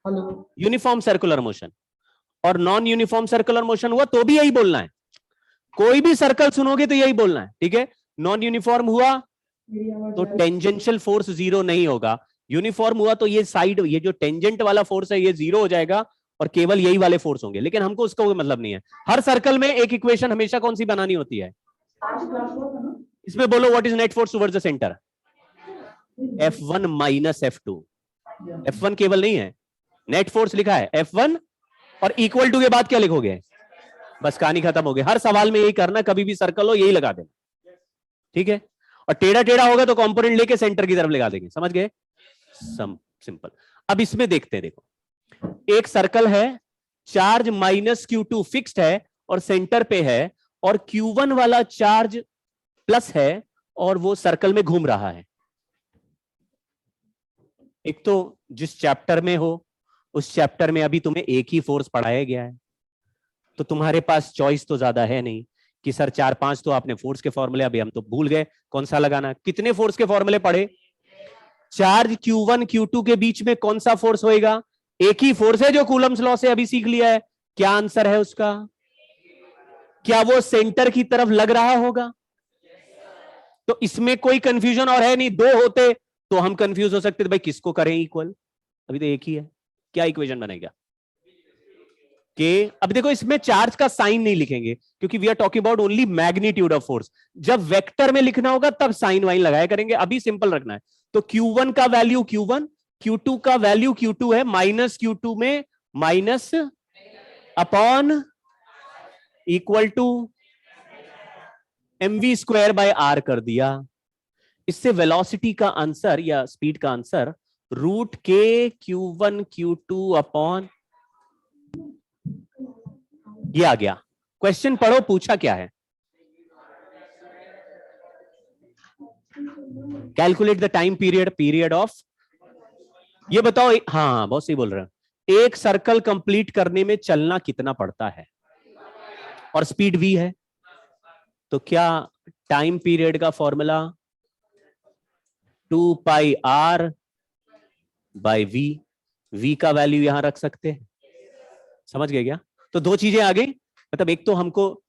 H: हेलो।
E: Uniform circular motion. और नॉन यूनिफॉर्म सर्कुलर मोशन हुआ तो भी यही बोलना है, कोई भी सर्कल सुनोगे तो यही बोलना है, ठीक है। नॉन यूनिफॉर्म हुआ तो टेंजेंशियल फोर्स जीरो नहीं होगा, यूनिफॉर्म हुआ तो ये साइड, ये जो टेंजेंट वाला फोर्स है ये जीरो हो जाएगा और केवल यही वाले फोर्स होंगे। लेकिन हमको उसका कोई मतलब नहीं है। हर सर्कल में एक इक्वेशन हमेशा कौन सी बनानी होती है? इसमें बोलो what is net force towards the centre? F1 minus F2। F1 केवल नहीं है, नेट फोर्स लिखा है F1 और इक्वल टू के बाद क्या लिखोगे? बस कहानी खत्म हो गई। हर सवाल में यही करना, कभी भी सर्कल हो यही लगा देना, ठीक है। और टेढ़ा टेढ़ा होगा तो कंपोनेंट लेके सेंटर की तरफ लगा देंगे, समझ गए? सिंपल। अब इसमें देखते हैं, देखो एक सर्कल है, चार्ज माइनस Q2 फिक्स्ड है और सेंटर पे है, और Q1 वाला चार्ज प्लस है और वो सर्कल में घूम रहा है। एक तो जिस चैप्टर में हो उस चैप्टर में अभी तुम्हें एक ही फोर्स पढ़ाया गया है, तो तुम्हारे पास चॉइस तो ज्यादा है नहीं कि सर 4-5 तो आपने फोर्स के फॉर्मूले, अभी हम तो भूल गए कौन सा लगाना। कितने फोर्स के फॉर्मूले पढ़े? चार्ज Q1 Q2 के बीच में कौन सा फोर्स होएगा? एक ही फोर्स है जो कूलम्स लॉ से अभी सीख लिया है। क्या आंसर है उसका? क्या वो सेंटर की तरफ लग रहा होगा? तो इसमें कोई कंफ्यूजन और है नहीं। दो होते तो हम कंफ्यूज हो सकते थे, भाई किसको करें इक्वल, अभी तो एक ही है, क्या इक्वेशन बनेगा? के अब देखो इसमें चार्ज का साइन नहीं लिखेंगे क्योंकि we are talking about only magnitude of force. जब वेक्टर में लिखना होगा तब साइन वाइन लगाया करेंगे, अभी सिंपल रखना है। तो Q1 का वैल्यू Q1, Q2 का वैल्यू Q2 है, माइनस Q2 में minus upon equal to mv square by r कर दिया। इससे वेलोसिटी का आंसर या स्पीड का आंसर रूट के Q1 Q2 अपॉन ये आ गया। क्वेश्चन पढ़ो, पूछा क्या है? Calculate the time period of, ये बताओ। हाँ बहुत सही बोल रहे हैं। एक सर्कल कंप्लीट करने में चलना कितना पड़ता है और स्पीड v है, तो क्या टाइम पीरियड का फॉर्मूला 2 पाई r बाय v का वैल्यू यहां रख सकते हैं। समझ गए क्या? तो दो चीजें आ गई, मतलब एक तो हमको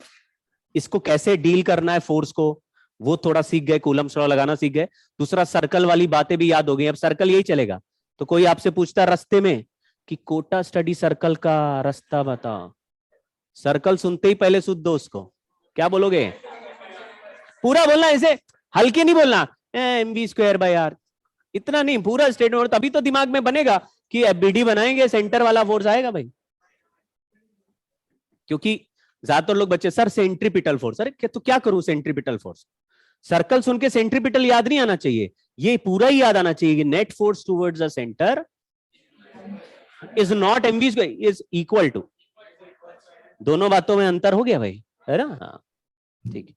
E: इसको कैसे डील करना है फोर्स को, वो थोड़ा सीख गए, कूलम्स लॉ लगाना सीख गए। दूसरा सर्कल वाली बातें भी याद हो गई। अब सर्कल यही चलेगा। तो कोई आपसे पूछता रास्ते में कि कोटा स्टडी सर्कल का रास्ता बताओ, सर्कल सुनते ही पहले सुध दो उसको, क्या बोलोगे? पूरा बोलना, ऐसे हल्के नहीं बोलना mv स्क्वायर बाय r, इतना नहीं, पूरा स्टेटमेंट। तभी तो दिमाग में बनेगा कि FBD बनाएंगे, सेंटर वाला फोर्स आएगा भाई। क्योंकि ज्यादातर लोग बच्चे सर सेंट्रीपिटल फोर्स, अरे तो क्या करूं सेंट्रीपिटल फोर्स? सर्कल सुन के सेंट्रीपिटल याद नहीं आना चाहिए, ये पूरा ही याद आना चाहिए कि net force towards the centre is not mv square, is equal to. दोनों बातों में अंतर हो गया भाई, है ना? हाँ ठीक है।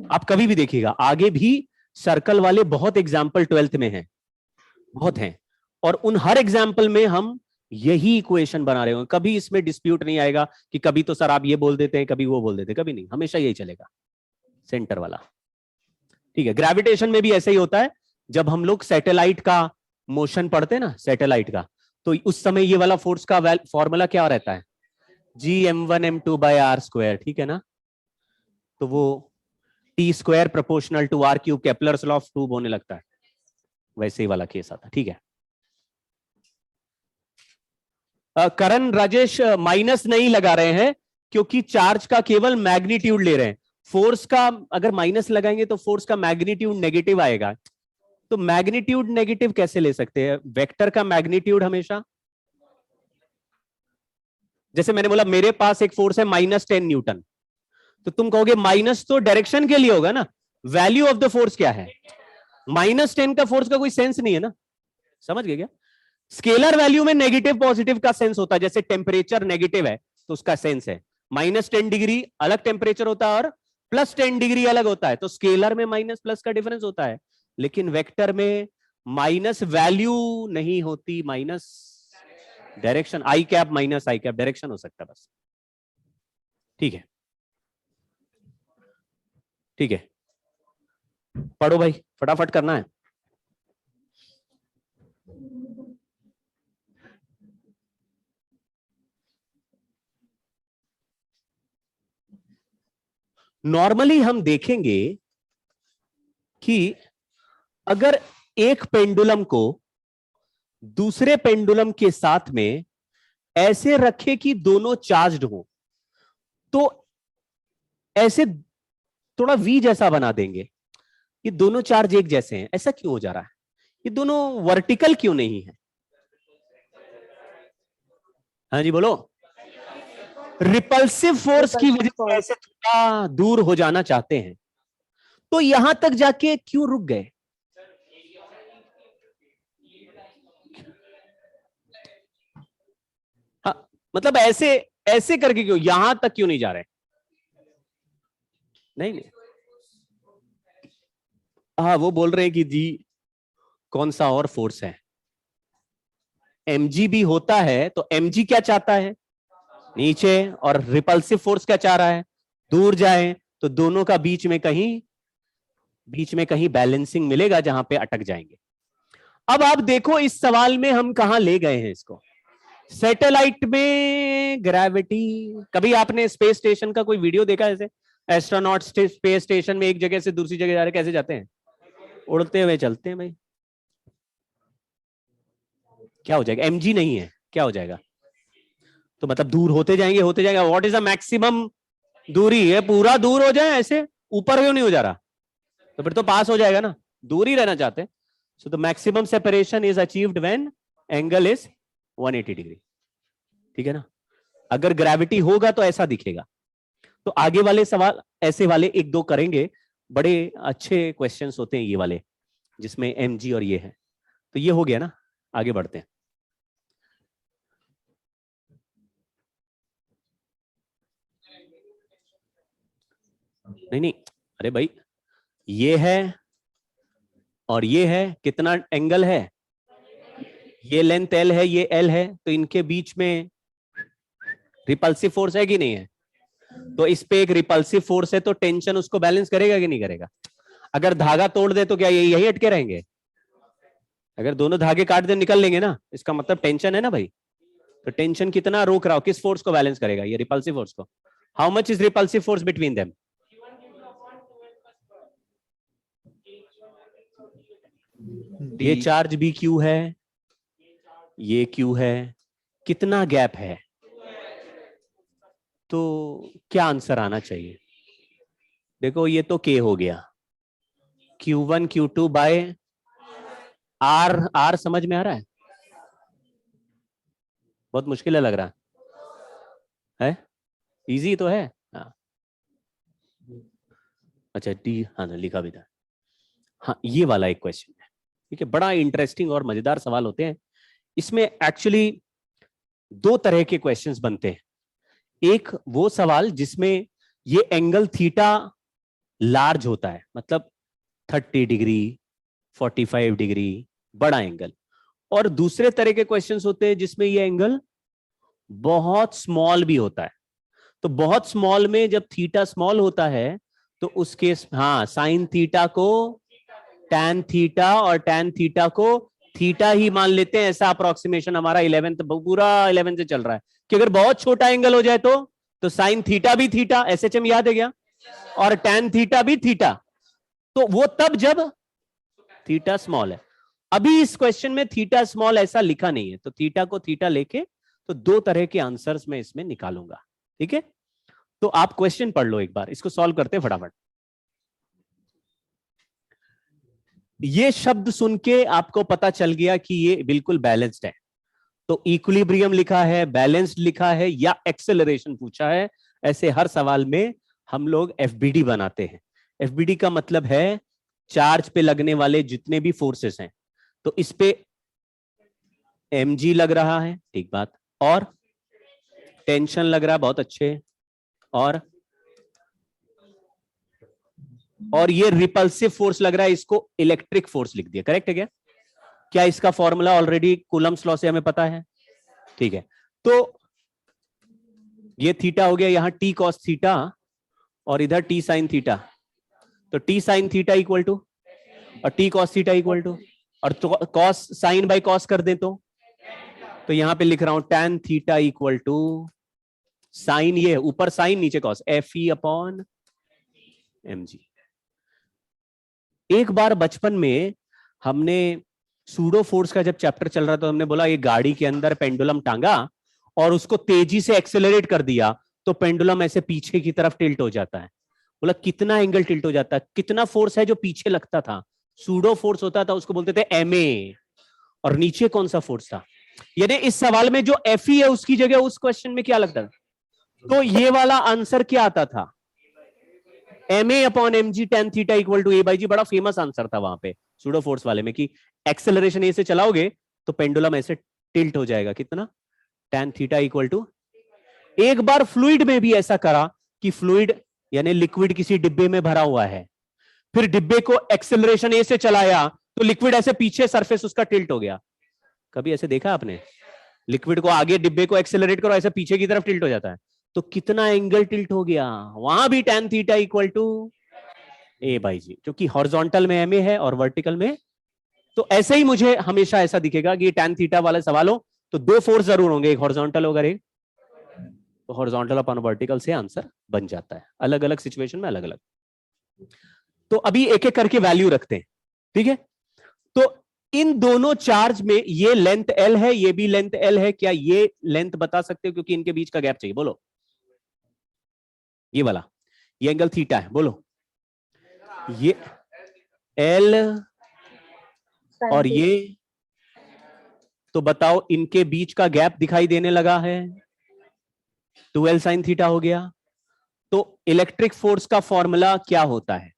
E: आप कभी भी देखिएगा, आगे भी सर्कल वाले बहुत एग्जाम्पल 12th में हैं, बहुत हैं, और उन हर एग्जाम्पल में हम यही इक्वेशन बना रहे होंगे। कभी इसमें डिस्प्यूट नहीं आएगा कि कभी तो सर आप ये बोल देते हैं, कभी वो बोल देते हैं, कभी नहीं, हमेशा यही चलेगा सेंटर वाला, ठीक है। ग्रेविटेशन में भी ऐसा ही होता है। जब हम लोग सैटेलाइट का मोशन पढ़ते हैं ना, सैटेलाइट का, तो उस समय ये वाला फोर्स का फॉर्मूला क्या रहता है? Gm1m2 बाय r स्क्वायर, ठीक है ना? तो वो t square proportional to r cube, Kepler's law of 2 होने लगता है, वैसे ही वाला केस आता, ठीक है। करण राजेश माइनस नहीं लगा रहे हैं क्योंकि चार्ज का केवल मैग्नीट्यूड ले रहे हैं। फोर्स का अगर माइनस लगाएंगे तो फोर्स का मैग्नीट्यूड नेगेटिव आएगा। तो मैग्नीट्यूड नेगेटिव कैसे ले सकते हैं? वेक्टर का मैग्नीट्यूड हमेशा, जैसे मैंने बोला मेरे पास एक फोर्स है -10 न्यूटन, तो तुम कहोगे माइनस तो डायरेक्शन के लिए होगा ना, वैल्यू ऑफ द फोर्स क्या है? -10 का फोर्स का कोई सेंस नहीं है ना, समझ गए क्या? स्केलर वैल्यू में नेगेटिव पॉजिटिव का सेंस होता है। जैसे टेम्परेचर नेगेटिव है तो उसका सेंस है, -10 डिग्री अलग टेम्परेचर होता है और +10 डिग्री अलग होता है, तो स्केलर में माइनस प्लस का डिफरेंस होता है। लेकिन वेक्टर में माइनस वैल्यू नहीं होती, माइनस डायरेक्शन, आई कैप माइनस आई कैप डायरेक्शन हो सकता है बस, ठीक है। ठीक है, पढ़ो भाई, फटाफट करना है। नॉर्मली हम देखेंगे कि अगर एक पेंडुलम को दूसरे पेंडुलम के साथ में ऐसे रखे कि दोनों चार्ज्ड हो, तो ऐसे थोड़ा वी जैसा बना देंगे। ये दोनों चार्ज एक जैसे हैं, ऐसा क्यों हो जा रहा है? ये दोनों वर्टिकल क्यों नहीं है? हाँ जी बोलो। रिपल्सिव फोर्स की वजह से ऐसे थोड़ा दूर हो जाना चाहते हैं, तो यहां तक जाके क्यों रुक गए? हाँ, मतलब ऐसे ऐसे करके क्यों, यहां तक क्यों नहीं जा रहे? नहीं, हाँ वो बोल रहे हैं कि जी कौन सा और फोर्स है, mg भी होता है, तो mg क्या चाहता है? नीचे। और रिपल्सिव फोर्स क्या चाह रहा है? दूर जाए। तो दोनों का बीच में कहीं बैलेंसिंग मिलेगा जहां पे अटक जाएंगे। अब आप देखो इस सवाल में हम कहां ले गए हैं इसको। सैटेलाइट में ग्रेविटी, कभी आपने स्पेस स्टेशन का कोई वीडियो देखा? ऐसे एस्ट्रोनॉट स्पेस स्टेशन में एक जगह से दूसरी जगह जा रहे, कैसे जाते हैं? उड़ते हुए चलते हैं भाई। क्या हो जाएगा? mg नहीं है, क्या हो जाएगा? तो मतलब दूर होते जाएंगे। व्हाट इज द मैक्सिमम दूरी? है पूरा दूर हो जाए, ऐसे ऊपर क्यों नहीं हो जा रहा? तो फिर तो पास हो जाएगा ना, दूर ही रहना चाहते हैं। So the maximum separation is achieved when angle is 180 degree. ठीक है ना? अगर ग्रेविटी होगा तो ऐसा दिखेगा। तो आगे वाले सवाल ऐसे वाले एक दो करेंगे, बड़े अच्छे क्वेश्चंस होते हैं ये वाले, जिसमें mg और ये है। तो ये हो गया ना, आगे बढ़ते हैं। नहीं, अरे भाई ये है और ये है, कितना एंगल है? ये लेंथ L है, ये L है, तो इनके बीच में रिपल्सिव फोर्स है कि नहीं है? तो इस पे एक रिपल्सिव फोर्स है, तो टेंशन उसको बैलेंस करेगा कि नहीं करेगा? अगर धागा तोड़ दे तो क्या ये यही अटके रहेंगे? अगर दोनों धागे काट दे निकल लेंगे ना, इसका मतलब टेंशन है ना भाई। तो टेंशन कितना रोक रहा हो, किस फोर्स को बैलेंस करेगा? ये रिपल्सिव फोर्स को। How much is repulsive force between them? ये चार्ज भी क्यू है, ये क्यू है, कितना गैप है? तो क्या आंसर आना चाहिए? देखो ये तो K हो गया, Q1 Q2 बाय R समझ में आ रहा है? बहुत मुश्किल है लग रहा है? इजी तो है। हाँ अच्छा D, हाँ लिखा भी था। हाँ ये वाला एक क्वेश्चन है, ठीक है, बड़ा इंटरेस्टिंग और मजेदार सवाल होते हैं। इसमें एक्चुअली दो तरह के क्वेश्चंस बनते हैं। एक वो सवाल जिसमें ये एंगल थीटा लार्ज होता है, मतलब 30 डिग्री 45 डिग्री, बड़ा एंगल। और दूसरे तरह के क्वेश्चंस होते हैं जिसमें ये एंगल बहुत स्मॉल भी होता है। तो बहुत स्मॉल में जब थीटा स्मॉल होता है तो उसके हाँ साइन थीटा को टैन थीटा और टैन थीटा को थीटा ही मान लेते हैं। ऐसा अप्रोक्सीमेशन हमारा 11th पूरा 11 से चल रहा है कि अगर बहुत छोटा एंगल हो जाए तो साइन थीटा भी थीटा, SHM याद है क्या? और टैन थीटा भी थीटा। तो वो तब जब थीटा स्मॉल है। अभी इस क्वेश्चन में थीटा स्मॉल ऐसा लिखा नहीं है, तो थीटा को थीटा लेके तो दो तरह के आंसर्स में इसमें निकालूंगा। ठीक है, तो आप क्वेश्चन पढ़ लो एक बार, इसको सॉल्व करते हैं फटाफट। ये शब्द सुन के आपको पता चल गया कि ये बिल्कुल बैलेंस्ड है। तो इक्विलिब्रियम लिखा है, बैलेंस्ड लिखा है या एक्सेलरेशन पूछा है, ऐसे हर सवाल में हम लोग FBD बनाते हैं। FBD का मतलब है चार्ज पे लगने वाले जितने भी फोर्सेस हैं। तो इस पे mg लग रहा है, ठीक बात, और टेंशन लग रहा है, बहुत अच्छे, और ये रिपल्सिव फोर्स लग रहा है, इसको इलेक्ट्रिक फोर्स लिख दिया। करेक्ट है क्या? क्या इसका फॉर्मूला ऑलरेडी कूलम्स लॉ से हमें पता है? ठीक है, तो ये थीटा हो गया, यहां T cos थीटा और इधर T sin थीटा। तो T sine theta equal to, और T cos theta equal to, और कॉस साइन बाय कॉस कर दें तो यहां पे लिख रहा हूं tan theta equal to sine, ये ऊपर साइन नीचे cos, F E upon M G. एक बार बचपन में हमने सूडो फोर्स का जब चैप्टर चल रहा था, हमने बोला ये गाड़ी के अंदर पेंडुलम टांगा और उसको तेजी से एक्सेलरेट कर दिया तो पेंडुलम ऐसे पीछे की तरफ टिल्ट हो जाता है। बोला कितना एंगल टिल्ट हो जाता है, कितना फोर्स है जो पीछे लगता था, सूडो फोर्स होता था, उसको बोलते थे एमए। और नीचे कौन सा फोर्स था, यानी इस सवाल में जो एफ ई है उसकी जगह उस क्वेश्चन में क्या लगता था, तो ये वाला आंसर क्या आता था, MA upon M G tan theta equal to A by G. बड़ा फेमस आंसर था वहां पे सूडो फोर्स वाले में कि एक्सेलरेशन ए से चलाओगे तो पेंडुलम ऐसे टिल्ट हो जाएगा, कितना tan थीटा इक्वल टू। एक बार फ्लूइड में भी ऐसा करा कि फ्लूइड यानी लिक्विड किसी डिब्बे में भरा हुआ है, फिर डिब्बे को एक्सेलरेशन ए से चलाया तो लिक्विड ऐसे पीछे सरफेस उसका टिल्ट हो गया। कभी ऐसे देखा आपने, लिक्विड को आगे डिब्बे को एक्सेलरेट करो ऐसे पीछे की तरफ टिल्ट हो जाता है, तो कितना एंगल टिल्ट हो गया, वहां भी tan theta equal to A by G, क्योंकि हॉरिजॉन्टल में एमए है और वर्टिकल में। तो ऐसे ही मुझे हमेशा ऐसा दिखेगा कि tan थीटा वाले सवाल हो तो दो फोर्स जरूर होंगे, एक हॉरिजॉन्टल होगा, एक तो हॉरिजॉन्टल अपॉन वर्टिकल से आंसर बन जाता है, अलग अलग सिचुएशन में अलग अलग। तो अभी एक एक करके वैल्यू रखते हैं, ठीक है। तो इन दोनों चार्ज में ये लेंथ L है, ये भी लेंथ L है, क्या ये लेंथ बता सकते हो, क्योंकि इनके बीच का गैप चाहिए, बोलो। ये वाला, ये एंगल थीटा है, बोलो। ये L और ये, तो बताओ इनके बीच का गैप दिखाई देने लगा है, 2L साइन थीटा हो गया। तो इलेक्ट्रिक फोर्स का फॉर्मूला क्या होता है,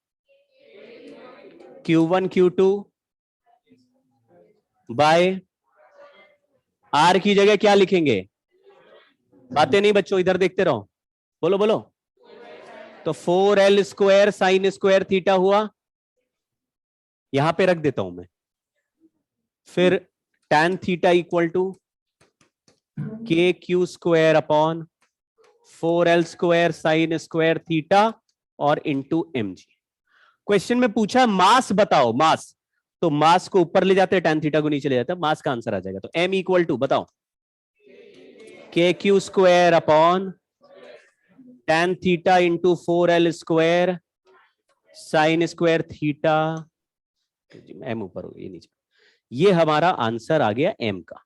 E: Q1 Q2 बाय R की जगह क्या लिखेंगे, बातें नहीं बच्चों, इधर देखते रहो, बोलो बोलो। तो 4L square sine square theta हुआ, यहां पे रख देता हूं मैं। फिर tan थीटा इक्वल टू के Q square upon 4L square sine square theta और इंटू एम जी। क्वेश्चन में पूछा मास बताओ, मास, तो मास को ऊपर ले जाते हैं, tan थीटा को नीचे ले जाते हैं, मास का आंसर आ जाएगा। तो m इक्वल टू बताओ के Q square upon tan theta into 4L square sine square theta, m ऊपर हो ये नीचे, ये हमारा आंसर आ गया m का।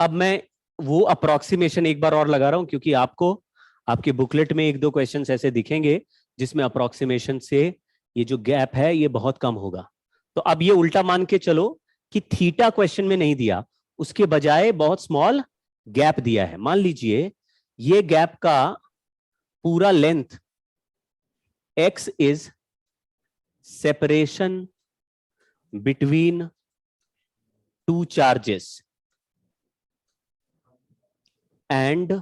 E: अब मैं वो अप्रोक्सीमेशन एक बार और लगा रहा हूं, क्योंकि आपको आपके बुकलेट में एक दो क्वेश्चंस ऐसे दिखेंगे जिसमें अप्रोक्सीमेशन से ये जो गैप है ये बहुत कम होगा। तो अब ये उल्टा मान के चलो कि थीटा क्वेश्चन में नहीं दिया, उसके बजाय बहुत स्मॉल गैप दिया है। मान लीजिए ये गैप का पूरा length x is separation between two charges and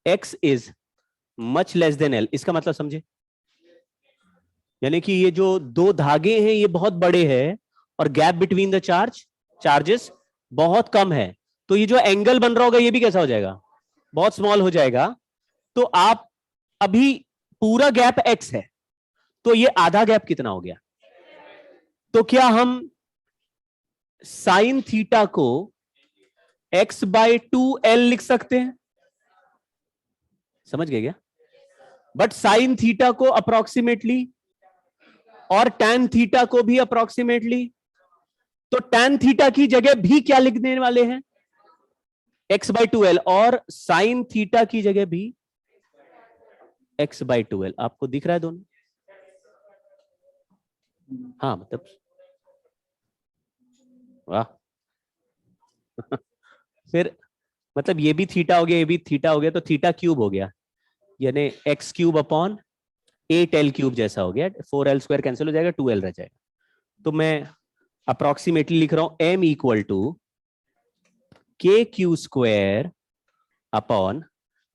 E: x is much less than L। इसका मतलब समझे, यानी कि ये जो दो धागे हैं ये बहुत बड़े हैं और गैप बिटवीन द चार्जेस बहुत कम है, तो ये जो एंगल बन रहा होगा ये भी कैसा हो जाएगा, बहुत स्मॉल हो जाएगा। तो आप अभी पूरा गैप x है, तो ये आधा गैप कितना हो गया, तो क्या हम साइन थीटा को x बाय 2L लिख सकते हैं, समझ गए क्या। बट साइन थीटा को अप्रोक्सीमेटली और tan थीटा को भी अप्रोक्सीमेटली, तो tan थीटा की जगह भी क्या लिखने वाले हैं, x बाय 2L, और साइन थीटा की जगह भी x बाय 2L। आपको दिख रहा है दोनों, हाँ मतलब वाह फिर मतलब ये भी थीटा हो गया, ये भी थीटा हो गया, तो थीटा क्यूब हो गया, यानी x cube upon 8L cube जैसा हो गया। 4L स्क्वायर कैंसिल हो जाएगा, 2L रह जाएगा। तो मैं अप्रोक्सीमेटली लिख रहा हूं m इक्वल टू के क्यू स्क्वायर अपॉन,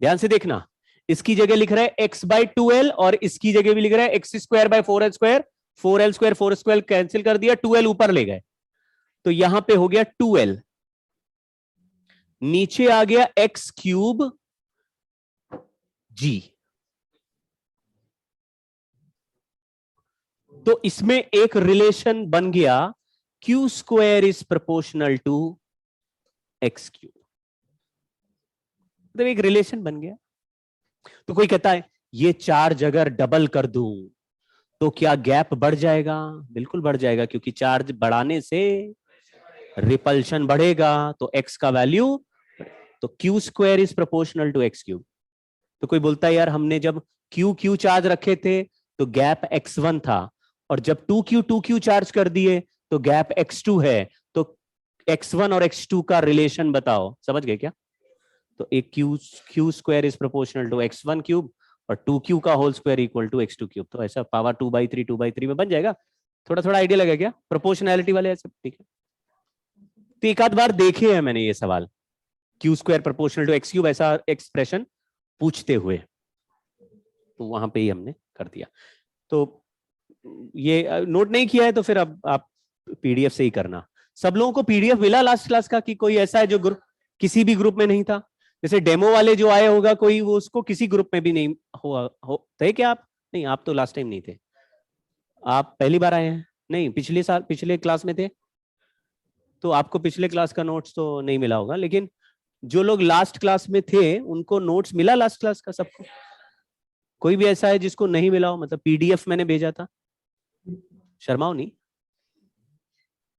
E: ध्यान से देखना, इसकी जगह लिख रहा है x बाई 2l और इसकी जगह भी लिख रहा है x square by 4l square, 4l square 4 square cancel कर दिया, 2l ऊपर ले गए, तो यहां पे हो गया 2l, नीचे आ गया x क्यूब g। तो इसमें एक रिलेशन बन गया q square is proportional to x cube, मतलब एक रिलेशन बन गया। तो कोई कहता है ये चार्ज अगर डबल कर दूं तो क्या गैप बढ़ जाएगा? बिल्कुल बढ़ जाएगा, क्योंकि चार्ज बढ़ाने से रिपल्शन बढ़ेगा, तो x का वैल्यू, तो q square is proportional to x cube. तो कोई बोलता है यार हमने जब q चार्ज रखे थे तो गैप x1 था, और जब 2q चार्ज कर दिए तो गैप x2 है, तो x1 और x2 का रिलेशन बताओ। समझ गए क्या? तो एक q square is proportional to x1 cube और 2q का whole square equal to x2 cube, तो ऐसा पावर 2/3 में बन जाएगा। थोड़ा थोड़ा आइडिया लगा क्या प्रोपोर्शनैलिटी वाले? ऐसे ठीक है। तो एक आध बार देखे हैं मैंने ये सवाल, q square proportional to x cube, ऐसा एक्सप्रेशन पूछते हुए, तो वहां पे ही हमने कर दिया। तो ये नोट नहीं किया है तो फिर अब आप पीडीएफ से ही करना। सब लोगों को पीडीएफ मिला लास्ट क्लास का कि कोई ऐसा है जो ग्रुप, किसी भी ग्रुप में नहीं था? जैसे डेमो वाले जो आए होगा कोई, वो उसको किसी ग्रुप में भी नहीं थे क्या आप? नहीं, आप तो लास्ट टाइम नहीं थे, आप पहली बार आए हैं। नहीं, पिछले साल पिछले क्लास में थे, तो आपको पिछले क्लास का नोट्स तो नहीं मिला होगा, लेकिन जो लोग लास्ट क्लास में थे उनको नोट्स मिला लास्ट क्लास का सबको? कोई भी ऐसा है जिसको नहीं मिला हो? मतलब पीडीएफ मैंने भेजा था, शर्माओ नहीं,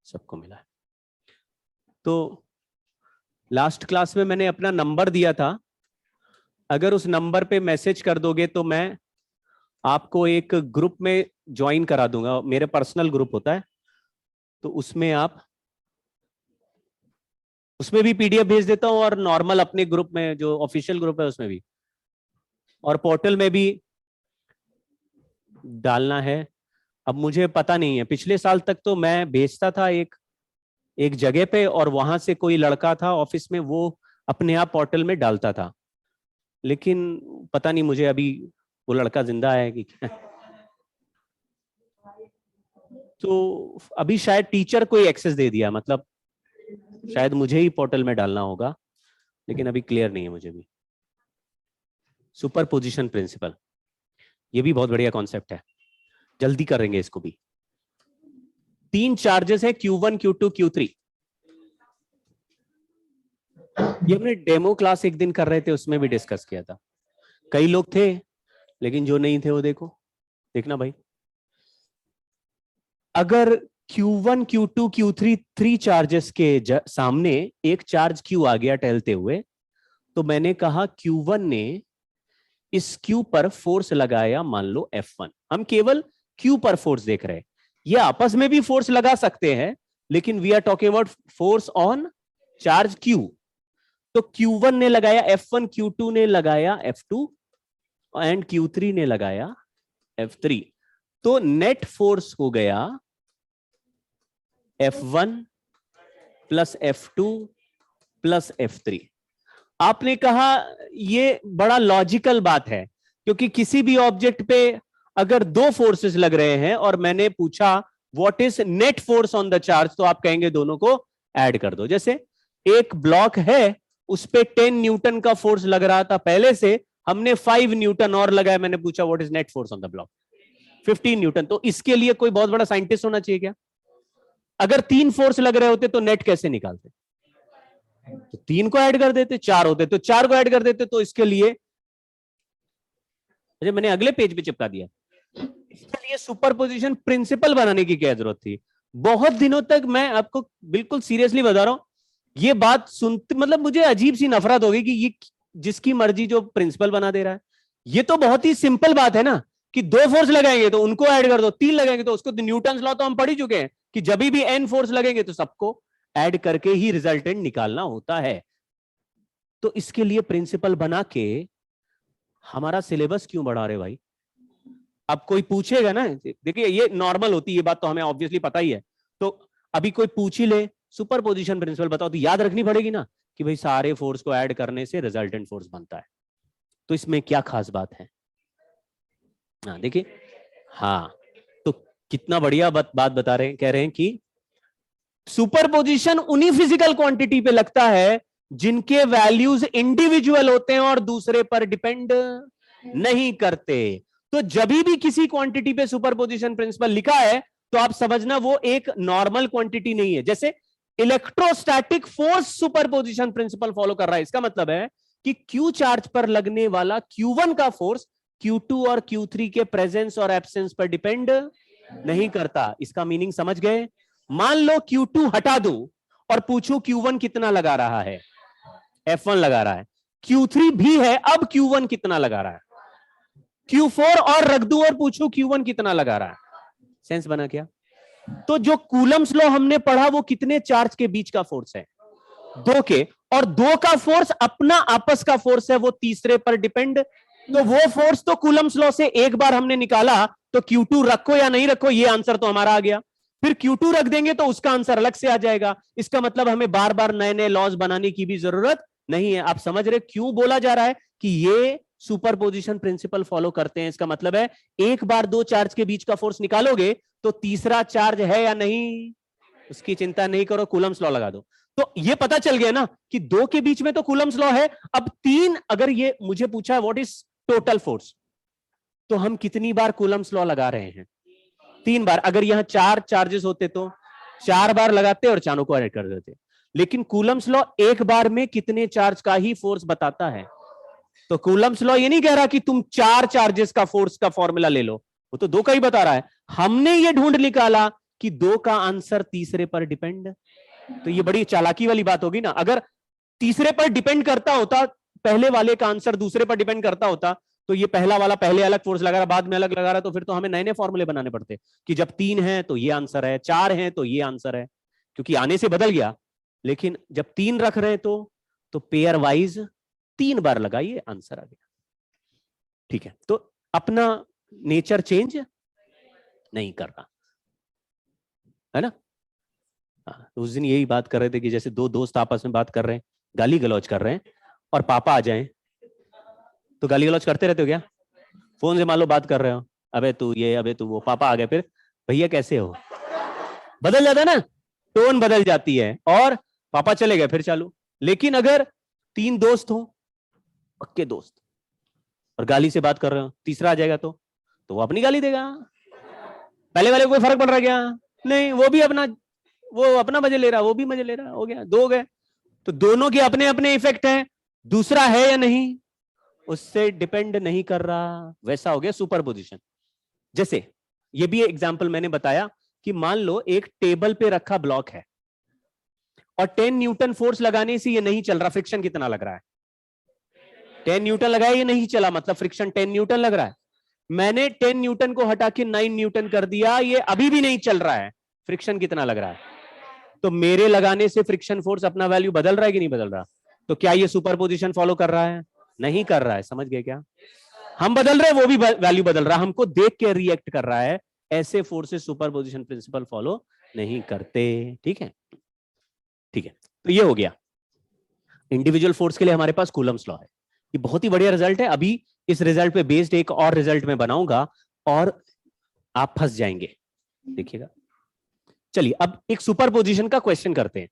E: सबको मिला है। तो लास्ट क्लास में मैंने अपना नंबर दिया था, अगर उस नंबर पे मैसेज कर दोगे तो मैं आपको एक ग्रुप में ज्वाइन करा दूंगा, मेरे पर्सनल ग्रुप होता है, तो उसमें आप, उसमें भी पीडीएफ भेज देता हूं और नॉर्मल अपने ग्रुप में जो ऑफिशियल ग्रुप है उसमें भी, और पोर्टल में भी डालना है। अब मुझे पता नहीं है, पिछले साल तक तो मैं भेजता था एक जगह पे, और वहां से कोई लड़का था ऑफिस में, वो अपने आप पोर्टल में डालता था, लेकिन पता नहीं मुझे अभी वो लड़का जिंदा है कि क्या। तो अभी शायद टीचर को एक्सेस दे दिया, मतलब शायद मुझे ही पोर्टल में डालना होगा, लेकिन अभी क्लियर नहीं है मुझे भी। सुपरपोजिशन प्रिंसिपल, ये भी बहुत बढ़िया कॉन्सेप्ट है, जल्दी करेंगे इसको भी। 3 चार्जेस है Q1, Q2, Q3। ये हमने डेमो क्लास एक दिन कर रहे थे, उसमें भी डिस्कस किया था। कई लोग थे, लेकिन जो नहीं थे वो देखना भाई। अगर Q1, Q2, Q3 3 चार्जेस के सामने एक चार्ज Q आ गया टहलते हुए, तो मैंने कहा Q1 ने इस Q पर फोर्स लगाया, मान लो F1। हम केवल Q पर फोर्स देख रहे हैं, ये आपस में भी फोर्स लगा सकते हैं, लेकिन we are talking about force on charge Q। तो Q1 ने लगाया F1, Q2 ने लगाया F2 एंड Q3 ने लगाया F3। तो नेट फोर्स हो गया F1 plus F2 plus F3। आपने कहा ये बड़ा लॉजिकल बात है, क्योंकि किसी भी ऑब्जेक्ट पे अगर 2 फोर्सेस लग रहे हैं और मैंने पूछा what is net force on the charge, तो आप कहेंगे दोनों को ऐड कर दो। जैसे एक ब्लॉक है, उस पे 10 न्यूटन का फोर्स लग रहा था पहले से, हमने 5 न्यूटन और लगाया, मैंने पूछा what is net force on the block, 15 Newton. तो इसके लिए कोई बहुत बड़ा साइंटिस्ट होना चाहिए क्या? अगर 3 फोर्स लग रहे होते तो नेट कैसे निकालते? तो 3 को ऐड कर देते, 4 होते तो 4 को ऐड कर देते। तो इसके लिए, अच्छा मैंने अगले पेज पे चिपका दिया, इसके लिए सुपरपोजिशन प्रिंसिपल बनाने की क्या जरूरत थी? बहुत दिनों तक मैं आपको बिल्कुल सीरियसली बता रहा हूं, ये बात सुनते मतलब मुझे अजीब सी नफरत हो गई कि ये जिसकी मर्जी जो प्रिंसिपल बना दे रहा है। ये तो बहुत ही सिंपल बात है ना, कि 2 फोर्स लगाएंगे तो उनको ऐड कर दो, 3 लगाएंगे तो उसको, न्यूटन्स लॉ तो हम पढ़ ही चुके हैं कि जब भी n फोर्स लगेंगे तो सबको ऐड करके ही रिजल्टेंट निकालना होता है। तो इसके लिए प्रिंसिपल बना के हमारा सिलेबस क्यों बढ़ा रहे भाई? अब कोई पूछेगा ना, देखिए ये नॉर्मल होती है, ये बात तो हमें ऑब्वियसली पता ही है। तो अभी कोई पूछ ही ले सुपर पोजिशन प्रिंसिपल बताओ, तो याद रखनी पड़ेगी ना कि भाई सारे फोर्स को ऐड करने से रिजल्टेंट फोर्स बनता है। तो इसमें क्या खास बात है? हाँ देखिए, हाँ तो कितना बढ़िया बात बता रहे हैं, कह रहे हैं कि सुपरपोजिशन उन्हीं फिजिकल क्वांटिटी पे लगता है जिनके वैल्यूज इंडिविजुअल होते हैं और दूसरे पर डिपेंड नहीं करते। तो जब भी किसी क्वांटिटी पे सुपरपोजिशन प्रिंसिपल लिखा है तो आप समझना वो एक नॉर्मल क्वांटिटी नहीं है। जैसे electrostatic force superposition principle follow कर रहा है, इसका मतलब है कि Q चार्ज पर लगने वाला Q1 का फोर्स Q2 और Q3 के प्रेजेंस और एब्सेंस पर डिपेंड नहीं करता। इसका मीनिंग समझ गए? मान लो Q2 हटा दूं और पूछूं Q1 कितना लगा रहा है, F1 लगा रहा है, Q3 भी है, अब Q1 कितना लगा रहा है, Q4 और रख दूं और पूछूं Q1 कितना लगा रहा है। सेंस बना क्या? तो जो कूलम्स लॉ हमने पढ़ा वो कितने चार्ज के बीच का फोर्स है? दो के, और दो का फोर्स अपना आपस का फोर्स है, वो तीसरे पर डिपेंड। तो वो फोर्स तो कूलम्स लॉ से एक बार हमने निकाला, तो Q2 रखो या नहीं रखो ये आंसर तो हमारा आ गया। फिर Q2 रख देंगे तो उसका आंसर अलग से आ जाएगा। इसका मतलब हमें बार बार नए नए लॉज बनाने की भी जरूरत नहीं है। आप समझ रहे क्यों बोला जा रहा है कि ये सुपरपोजिशन प्रिंसिपल फॉलो करते हैं? इसका मतलब है एक बार दो चार्ज के बीच का फोर्स निकालोगे तो तीसरा चार्ज है या नहीं उसकी चिंता नहीं करो, कूलम्स लॉ लगा दो। तो ये पता चल गया ना कि दो के बीच में तो कूलम्स लॉ है। अब तीन, अगर ये मुझे पूछा है व्हाट इज टोटल फोर्स, तो हम कितनी बार कूलम्स लॉ लगा रहे हैं? 3 बार। अगर यहां 4 चार्जेस होते तो 4 बार लगाते और चारों को ऐड कर देते। लेकिन कूलम्स लॉ एक बार में कितने चार्ज का ही फोर्स बताता है। तो कूलम्स लॉ ये नहीं कह रहा कि तुम 4 चार्जेस का फोर्स का फॉर्मूला ले लो, वो तो 2 का ही बता रहा है। हमने ये ढूंढ निकाला कि 2 का आंसर तीसरे पर डिपेंड। तो ये बड़ी चालाकी वाली बात होगी ना। अगर तीसरे पर डिपेंड करता होता, पहले वाले का आंसर दूसरे पर डिपेंड करता होता, तो ये पहला वाला पहले अलग फोर्स लगा रहा बाद में अलग लगा रहा, तो फिर तो हमें नए नए फॉर्मूले बनाने पड़ते कि जब 3 है तो ये आंसर है, 4 है तो ये आंसर है, क्योंकि आने से बदल गया। लेकिन जब 3 रख रहे हैं तो पेयर वाइज 3 बार लगाइए, आंसर आ गया। ठीक है, तो अपना नेचर चेंज नहीं कर रहा है ना। उस दिन यही बात कर रहे थे कि जैसे 2 दोस्त आपस में बात कर रहे हैं, गाली गलौज कर रहे हैं, और पापा आ जाएं तो गाली गलौज करते रहते हो क्या? फोन से मान लो बात कर रहे हो, अबे तू ये, अबे तू वो, पापा आ गए, फिर भैया कैसे हो, बदल जाता है ना, टोन बदल जाती है, और पापा चले गए फिर चालू। लेकिन अगर 3 दोस्त हो, पक्के दोस्त, और गाली से बात कर रहे हो, तीसरा आ जाएगा तो वो अपनी गाली देगा। पहले वाले को कोई फर्क पड़ रहा है क्या? नहीं, वो भी अपना मजे ले रहा, वो भी मजे ले रहा, हो गया, 2 हो गए। तो दोनों के अपने अपने इफेक्ट हैं, दूसरा है या नहीं उससे डिपेंड नहीं कर रहा। वैसा हो गया सुपरपोजिशन। जैसे ये भी एग्जांपल मैंने बताया कि मान लो एक टेबल पे रखा ब्लॉक है और 10 न्यूटन फोर्स लगाने से ये नहीं चल रहा। फ्रिक्शन कितना लग रहा है? 10 न्यूटन लगाया, ये नहीं चला, मतलब फ्रिक्शन 10 न्यूटन लग रहा है। मैंने 10 न्यूटन को हटा के 9 न्यूटन कर दिया, ये अभी भी नहीं चल रहा है। फ्रिक्शन कितना लग रहा है? तो मेरे लगाने से फ्रिक्शन फोर्स अपना वैल्यू बदल रहा है कि नहीं बदल रहा? तो क्या ये सुपरपोजिशन फॉलो कर रहा है? नहीं कर रहा है। समझ गए क्या? हम बदल रहे हैं, वो भी वैल्यू बदल रहा है, हमको देख के रिएक्ट कर रहा है। ऐसे फोर्सेस सुपरपोजिशन प्रिंसिपल फॉलो नहीं करते। ठीक है, ठीक है, तो ये हो गया। इंडिविजुअल फोर्स के लिए हमारे पास कूलम्स लॉ है। ये बहुत ही बढ़िया रिजल्ट है। अभी इस रिजल्ट पे बेस्ड एक और रिजल्ट में बनाऊंगा और आप फंस जाएंगे, देखिएगा। चलिए अब एक सुपरपोजिशन का क्वेश्चन करते हैं।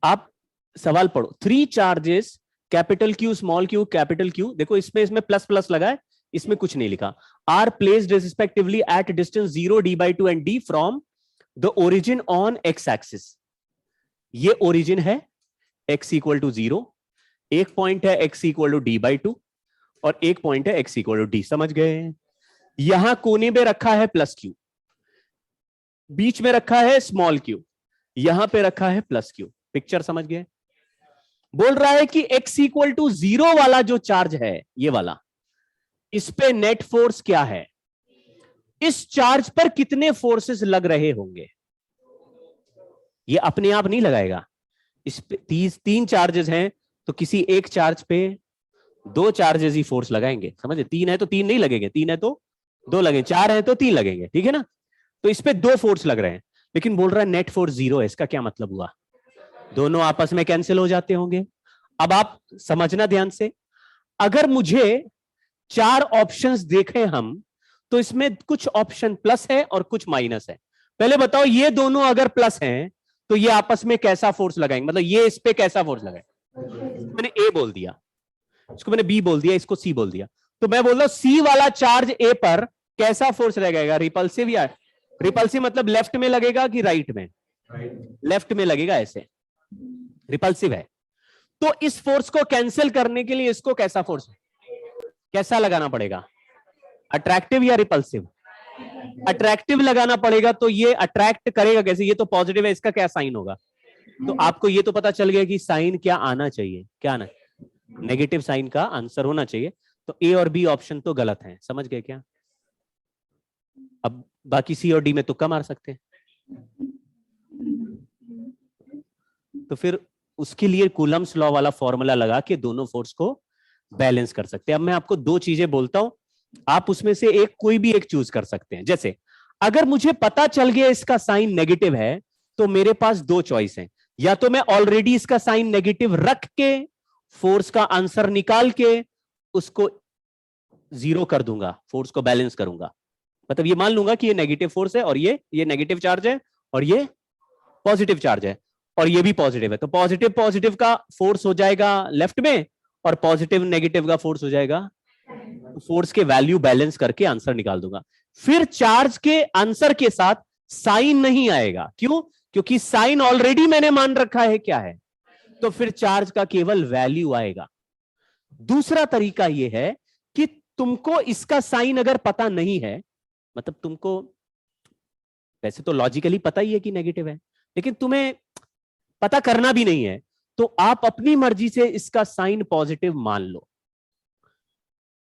E: आप सवाल पढ़ो। 3 charges capital Q small q capital Q, देखो इसमें प्लस प्लस लगा है, इसमें कुछ नहीं लिखा, are placed respectively at distance 0 d/2 and d from the origin on x axis. ये ओरिजिन है x = 0, एक पॉइंट है x = d/2 और एक पॉइंट है x = d। समझ गए? यहां कोने में रखा है प्लस q, बीच में रखा है स्मॉल q, यहां पे रखा है प्लस q। पिक्चर समझ गए? बोल रहा है कि x = 0 वाला जो चार्ज है, ये वाला, इस पे नेट फोर्स क्या है, इस चार्ज पर कितने फोर्सेस लग रहे होंगे। ये अपने आप नहीं लगाएगा, इस पे 3 चार्जेस हैं तो किसी एक चार्ज पे 2 चार्जेस ही फोर्स लगाएंगे। समझे? 3 है तो 3 नहीं लगेंगे, 3 है तो 2 लगेंगे, 4 है तो 3 लगेंगे। ठीक है ना? तो इस पे 2 फोर्स लग रहे हैं। लेकिन बोल रहा है नेट फोर्स 0 है। इसका क्या मतलब हुआ? दोनों आपस में कैंसिल हो जाते होंगे। अब आप समझना ध्यान से, अगर मुझे 4 ऑप्शंस देखें हम, तो इसमें कुछ ऑप्शन प्लस है और कुछ माइनस है। पहले बताओ, ये दोनों अगर प्लस हैं तो ये आपस में कैसा फोर्स लगाएंगे? मतलब ये इस पे कैसा फोर्स लगाएंगे? मैंने ए बोल दिया, इसको मैंने बी बोल दिया, इसको सी बोल दिया, तो मैं बोल रहा हूं सी वाला चार्ज ए पर कैसा फोर्स लगेगा? रिपल्सिव या रिपल्सिव मतलब लेफ्ट में लगेगा कि राइट में? लेफ्ट में लगेगा, ऐसे रिपल्सिव है। तो इस फोर्स को कैंसिल करने के लिए इसको कैसा फोर्स, कैसा लगाना पड़ेगा? अट्रैक्टिव या रिपल्सिव? अट्रैक्टिव लगाना पड़ेगा। तो ये अट्रैक्ट करेगा कैसे? ये तो पॉजिटिव है, इसका क्या साइन होगा? तो आपको ये तो पता चल गया कि साइन क्या आना चाहिए, क्या आना, नेगेटिव साइन का आंसर होना चाहिए। तो ए और बी ऑप्शन तो गलत है, समझ गए क्या? अब बाकी सी और डी में तुक्का मार सकते हैं। तो फिर उसके लिए कूलम्स लॉ वाला फॉर्मूला लगा के दोनों फोर्स को बैलेंस कर सकते हैं। अब मैं आपको 2 चीजें बोलता हूं, आप उसमें से एक कोई भी एक चूज कर सकते हैं। जैसे अगर मुझे पता चल गया इसका साइन नेगेटिव है, तो मेरे पास 2 चॉइस हैं। या तो मैं ऑलरेडी इसका साइन नेगेटिव रख के फोर्स का आंसर निकाल के उसको 0 कर दूंगा, फोर्स को बैलेंस करूंगा। मतलब ये मान लूंगा कि ये नेगेटिव फोर्स है और ये नेगेटिव चार्ज है और ये पॉजिटिव चार्ज है और ये भी पॉजिटिव है। तो पॉजिटिव पॉजिटिव का फोर्स हो जाएगा लेफ्ट में और पॉजिटिव नेगेटिव का फोर्स हो जाएगा। फोर्स के वैल्यू बैलेंस करके आंसर निकाल दूंगा। फिर चार्ज के आंसर के साथ साइन नहीं आएगा। क्यों? क्योंकि साइन ऑलरेडी मैंने मान रखा है क्या है, तो फिर चार्ज का केवल वैल्यू आएगा। दूसरा तरीका यह है कि तुमको इसका साइन अगर पता नहीं है, मतलब तुमको वैसे तो लॉजिकली पता ही है कि नेगेटिव है, लेकिन तुम्हें पता करना भी नहीं है, तो आप अपनी मर्जी से इसका साइन पॉजिटिव मान लो।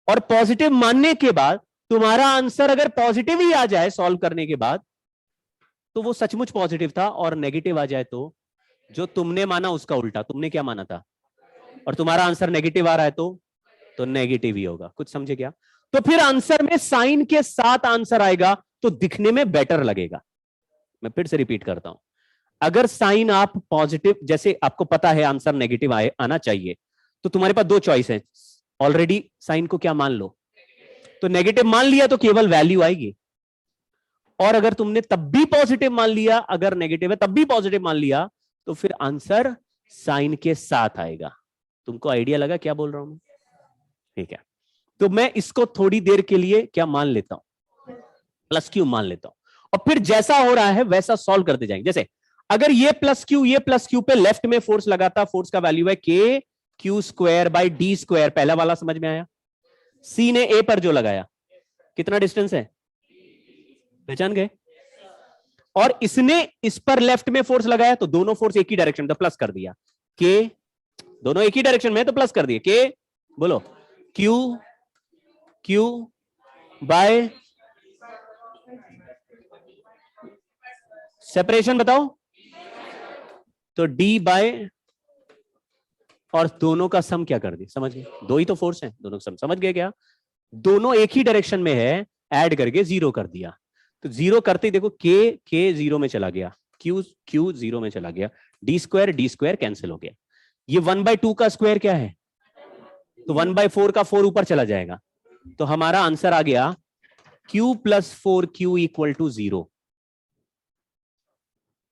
E: और पॉजिटिव मानने के बाद तुम्हारा आंसर अगर पॉजिटिव ही आ जाए सॉल्व करने के बाद, तो वो सचमुच पॉजिटिव था। और नेगेटिव आ जाए तो जो तुमने माना उसका उल्टा, तुमने क्या माना था, और तुम्हारा आंसर नेगेटिव आ रहा है तो नेगेटिव ही होगा। कुछ समझे क्या? तो फिर आंसर में साइन के साथ आंसर आएगा तो दिखने में बेटर लगेगा। मैं फिर से रिपीट करता हूं, अगर साइन आप पॉजिटिव, जैसे आपको पता है आंसर नेगेटिव आना चाहिए, तो तुम्हारे पास 2 चॉइस है। ऑलरेडी साइन को क्या मान लो, तो नेगेटिव मान लिया तो केवल वैल्यू आएगी। और अगर तुमने तब भी पॉजिटिव मान लिया, अगर नेगेटिव है तब भी पॉजिटिव मान लिया, तो फिर आंसर साइन के साथ आएगा। तुमको आइडिया लगा क्या बोल रहा हूं मैं? ठीक है, तो मैं इसको थोड़ी देर के लिए क्या मान लेता हूं, प्लस क्यू मान लेता हूं, और फिर जैसा हो रहा है वैसा सॉल्व करते जाएंगे। जैसे अगर ये प्लस क्यू पे लेफ्ट में फोर्स लगाता, फोर्स का वैल्यू है के Q square by D square, पहला वाला समझ में आया। सी ने ए पर जो लगाया, कितना डिस्टेंस है, पहचान गए? और इसने इस पर लेफ्ट में फोर्स लगाया, तो दोनों फोर्स एक ही डायरेक्शन, तो प्लस कर दिया। के दोनों एक ही डायरेक्शन में, तो प्लस कर दिया। के बोलो क्यू बाय सेपरेशन बताओ, तो डी बाय, और दोनों का सम क्या कर दी, समझ गए? 2 ही तो फोर्स हैं, दोनों का सम, समझ गए क्या? दोनों एक ही डायरेक्शन में है, ऐड करके 0 कर दिया। तो 0 करते ही देखो के 0 में चला गया, क्यू 0 में चला गया, डी स्क्वायर कैंसिल हो गया। ये 1/2 का स्क्वायर क्या है, तो 1/4 का 4 ऊपर चला जाएगा। तो हमारा आंसर आ गया q + 4q = 0।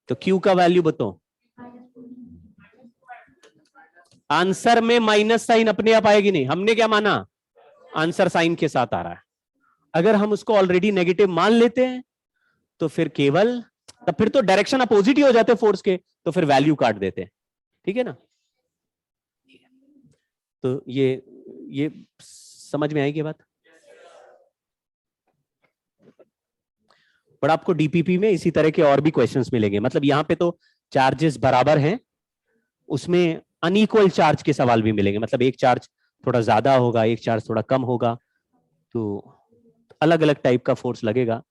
E: तो q का वैल्यू बताओ, आंसर में माइनस साइन अपने आप आएगी नहीं, हमने क्या माना, आंसर साइन के साथ आ रहा है। अगर हम उसको ऑलरेडी नेगेटिव मान लेते हैं तो फिर केवल, तब फिर तो डायरेक्शन अपोजिट ही हो जाते फोर्स के, तो फिर वैल्यू काट देते हैं। ठीक है ना? तो ये समझ में आएगी बात? पर आपको डीपीपी में इसी तरह के और भी क्वेश्चंस मिलेंगे। मतलब यहां पे तो चार्जेस बराबर हैं, उसमें अनइक्वल चार्ज के सवाल भी मिलेंगे। मतलब एक चार्ज थोड़ा ज्यादा होगा, एक चार्ज थोड़ा कम होगा, तो अलग अलग टाइप का फोर्स लगेगा।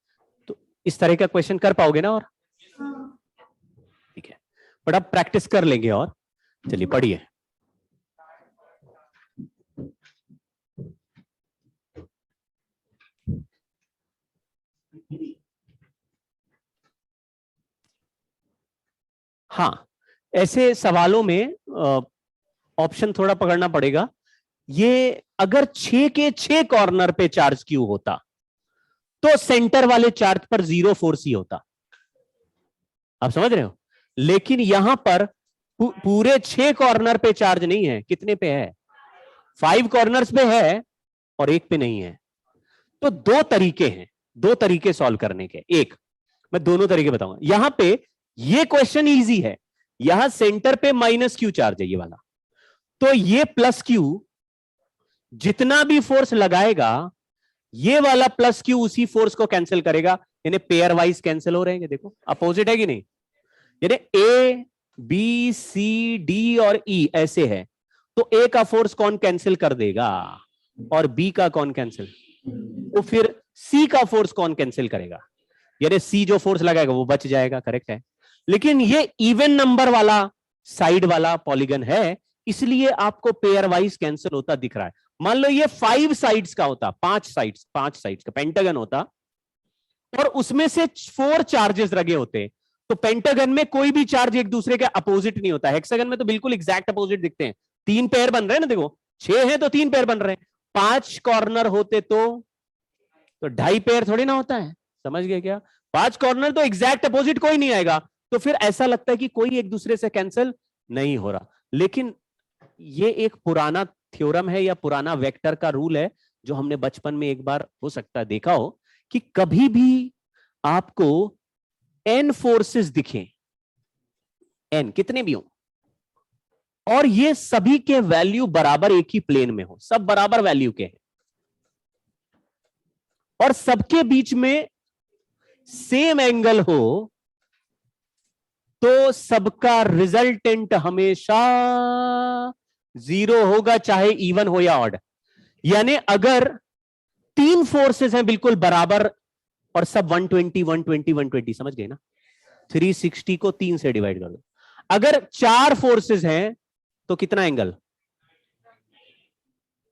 E: तो इस तरह का क्वेश्चन कर पाओगे ना? और ठीक है, बट अब प्रैक्टिस कर लेंगे। और चलिए पढ़िए। हाँ, ऐसे सवालों में ऑप्शन थोड़ा पकड़ना पड़ेगा। ये अगर 6 के 6 कॉर्नर पे चार्ज क्यू होता तो सेंटर वाले चार्ज पर 0 फोर्स ही होता, आप समझ रहे हो। लेकिन यहां पर पूरे 6 कॉर्नर पे चार्ज नहीं है, कितने पे है, 5 कॉर्नर्स पे है और 1 पे नहीं है। तो 2 तरीके हैं, 2 तरीके सॉल्व करने के। एक मैं दोनों तरीके बताऊंगा। यहां पे ये क्वेश्चन इजी है, यहां सेंटर पे माइनस क्यू चार्ज है ये वाला, तो ये प्लस क्यू जितना भी फोर्स लगाएगा ये वाला प्लस क्यू उसी फोर्स को कैंसिल करेगा, यानी पेयर वाइज कैंसिल हो रहे हैं। देखो अपोजिट है कि नहीं, यानी ए बी सी डी और ई ऐसे है, तो ए का फोर्स कौन कैंसिल कर देगा और बी का कौन कैंसिल, तो फिर सी का फोर्स कौन कैंसिल करेगा, यानी सी जो फोर्स लगाएगा वो बच जाएगा, करेक्ट है। लेकिन ये इवन नंबर वाला साइड वाला पॉलीगन है, इसलिए आपको पेयर वाइज कैंसिल होता दिख रहा है। मान लो ये 5 साइड्स का होता, 5 साइड्स का पेंटागन होता और उसमें से 4 चार्जेस लगे होते, तो पेंटागन में कोई भी चार्ज एक दूसरे के अपोजिट नहीं होता। हेक्सागन में तो बिल्कुल एग्जैक्ट अपोजिट दिखते हैं, 3 पेयर बन रहे हैं ना, देखो 6 हैं तो 3 पेयर बन रहे हैं। 5 कॉर्नर होते तो 2.5 पेयर थोड़ी ना होता है, समझ गए क्या। 5 कॉर्नर तो एग्जैक्ट अपोजिट कोई नहीं आएगा, तो फिर ऐसा लगता है कि कोई एक दूसरे से कैंसिल नहीं हो रहा। लेकिन ये एक पुराना थ्योरम है या पुराना वेक्टर का रूल है, जो हमने बचपन में एक बार हो सकता है देखा हो, कि कभी भी आपको n फोर्सेस दिखें, n कितने भी हो, और ये सभी के वैल्यू बराबर एक ही प्लेन में हो, सब बराबर वैल्यू के हैं और सबके बीच में सेम एंगल हो, तो सबका रिजल्टेंट हमेशा 0 होगा, चाहे इवन हो या ऑड। यानी अगर 3 फोर्सेस हैं बिल्कुल बराबर और सब 120 120 120, समझ गए ना, 360 को 3 से डिवाइड कर दो। अगर 4 फोर्सेस हैं तो कितना एंगल,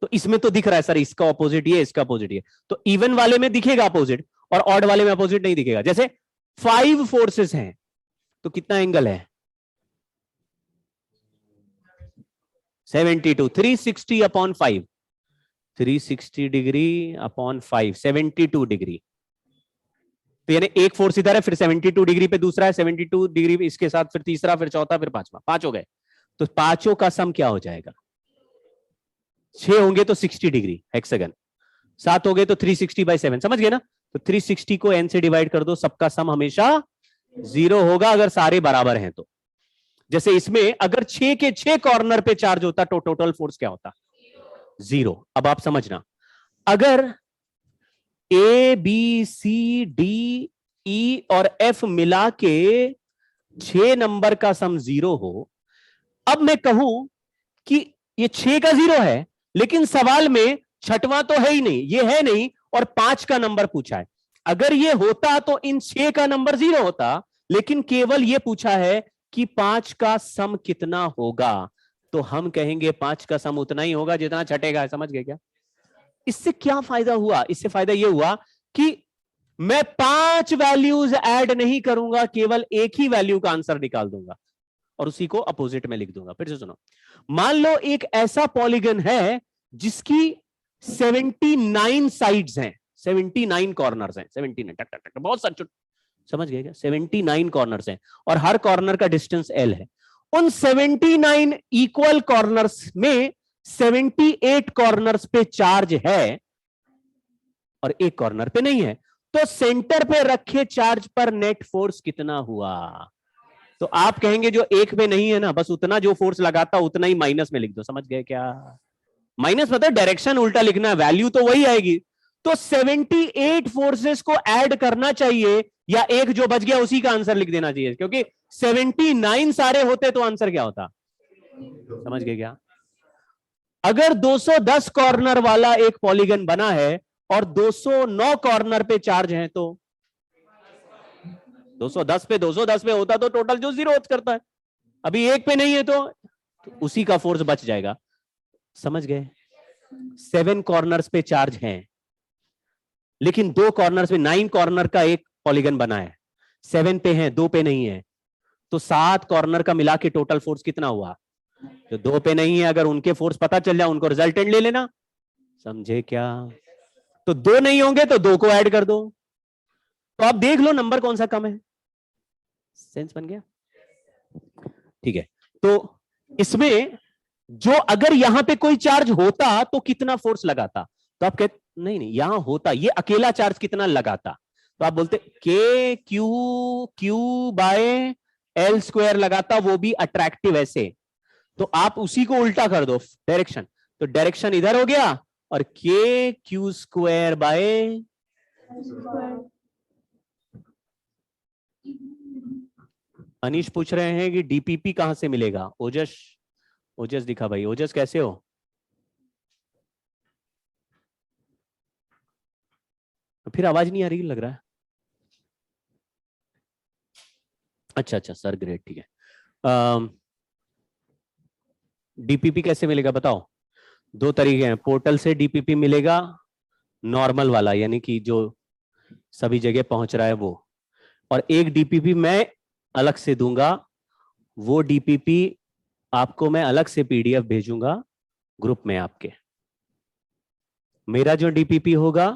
E: तो इसमें तो दिख रहा है सर इसका अपोजिट ये, इसका अपोजिट ये, तो इवन वाले में दिखेगा अपोजिट और ऑड वाले में अपोजिट नहीं दिखेगा। जैसे 5 फोर्सेस हैं तो कितना एंगल है, 72, 360 अपॉन 5, 360 डिग्री अपॉन 5, 72 डिग्री। तो यानी एक फोर्स इधर है, फिर 72 डिग्री पे दूसरा है, 72 डिग्री इसके साथ, फिर तीसरा, फिर चौथा, फिर पांचवा, 5 हो गए। तो पांचों का सम क्या हो जाएगा, 6 होंगे तो 60 डिग्री हेक्सागन, 7 हो गए तो 360/7, समझ गए ना। तो 360 को n से डिवाइड कर दो, सबका सम हमेशा 0 होगा अगर सारे बराबर हैं तो। जैसे इसमें अगर 6 के 6 कॉर्नर पे चार्ज होता तो टोटल फोर्स क्या होता, 0। अब आप समझना, अगर A B C D E और F मिला के 6 नंबर का सम 0 हो, अब मैं कहूं कि ये 6 का 0 है, लेकिन सवाल में 6वां तो है ही नहीं, ये है नहीं, और 5 का नंबर पूछा है। अगर ये होता तो इन 6 का नंबर 0 होता, लेकिन केवल ये पूछा है कि 5 का सम कितना होगा, तो हम कहेंगे 5 का सम उतना ही होगा जितना छठेगा, समझ गए क्या। इससे क्या फायदा हुआ, इससे फायदा यह हुआ कि मैं 5 वैल्यूज ऐड नहीं करूंगा, केवल एक ही वैल्यू का आंसर निकाल दूंगा और उसी को अपोजिट में लिख दूंगा। फिर से सुनो, मान लो एक ऐसा पॉलीगन है जिसकी 79 साइड्स हैं, 79 कॉर्नर्स हैं, 79 टक टक टक, बहुत सच, समझ गए क्या, 79 कॉर्नर्स हैं और हर कॉर्नर का डिस्टेंस l है। उन 79 इक्वल कॉर्नर्स में 78 कॉर्नर्स पे चार्ज है और एक कॉर्नर पे नहीं है, तो सेंटर पे रखे चार्ज पर नेट फोर्स कितना हुआ। तो आप कहेंगे जो एक पे नहीं है ना, बस उतना जो फोर्स लगाता उतना ही माइनस में लिख दो, समझ गए क्या। माइनस मतलब डायरेक्शन उल्टा लिखना है, वैल्यू तो वही आएगी। तो 78 फोर्सेस को ऐड करना चाहिए या एक जो बच गया उसी का आंसर लिख देना चाहिए, क्योंकि 79 सारे होते तो आंसर क्या होता, समझ गए क्या। अगर 210 कॉर्नर वाला एक पॉलीगन बना है और 209 कॉर्नर पे चार्ज है, तो 210 पे होता तो टोटल जो 0 करता है, अभी एक पे नहीं है तो उसी का फोर्स बच जाएगा, समझ गए। 7 कॉर्नर्स पे चार्ज हैं, लेकिन 2 कॉर्नर्स पे 9 कॉर्नर का एक पॉलीगन बना है, 7 पे है 2 पे नहीं है, तो 7 कॉर्नर का मिला के टोटल फोर्स कितना हुआ? जो 2 पे नहीं है, अगर उनके फोर्स पता चल जाए उनको रिजल्टेंट ले लेना, समझे क्या? तो 2 नहीं होंगे तो 2 को ऐड कर दो, तो आप देख लो नंबर कौन सा कम है। सेंस बन गया? ठीक है, तो इसमें जो अगर यहां पे कोई चार्ज होता तो कितना फोर्स लगाता, तो आप कहते नहीं नहीं यहां होता, ये अकेला चार्ज कितना लगाता, तो आप बोलते के क्यू बाय एल स्क्वायर लगाता, वो भी अट्रैक्टिव ऐसे। तो आप उसी को उल्टा कर दो डायरेक्शन, तो डायरेक्शन इधर हो गया और के क्यू स्क्वायर बाय अनीश पूछ रहे हैं कि डीपीपी कहां से मिलेगा? ओजस, ओजस दिखा भाई, ओजस कैसे हो? फिर आवाज नहीं आ रही लग रहा है। अच्छा अच्छा सर ग्रेट, ठीक है। डीपीपी कैसे मिलेगा बताओ? 2 तरीके हैं, पोर्टल से डीपीपी मिलेगा, नॉर्मल वाला यानी कि जो सभी जगह पहुंच रहा है वो, और एक डीपीपी मैं अलग से दूंगा, वो डीपीपी आपको मैं अलग से पीडीएफ भेजूंगा ग्रुप में आपके। मेरा जो डीपीपी होगा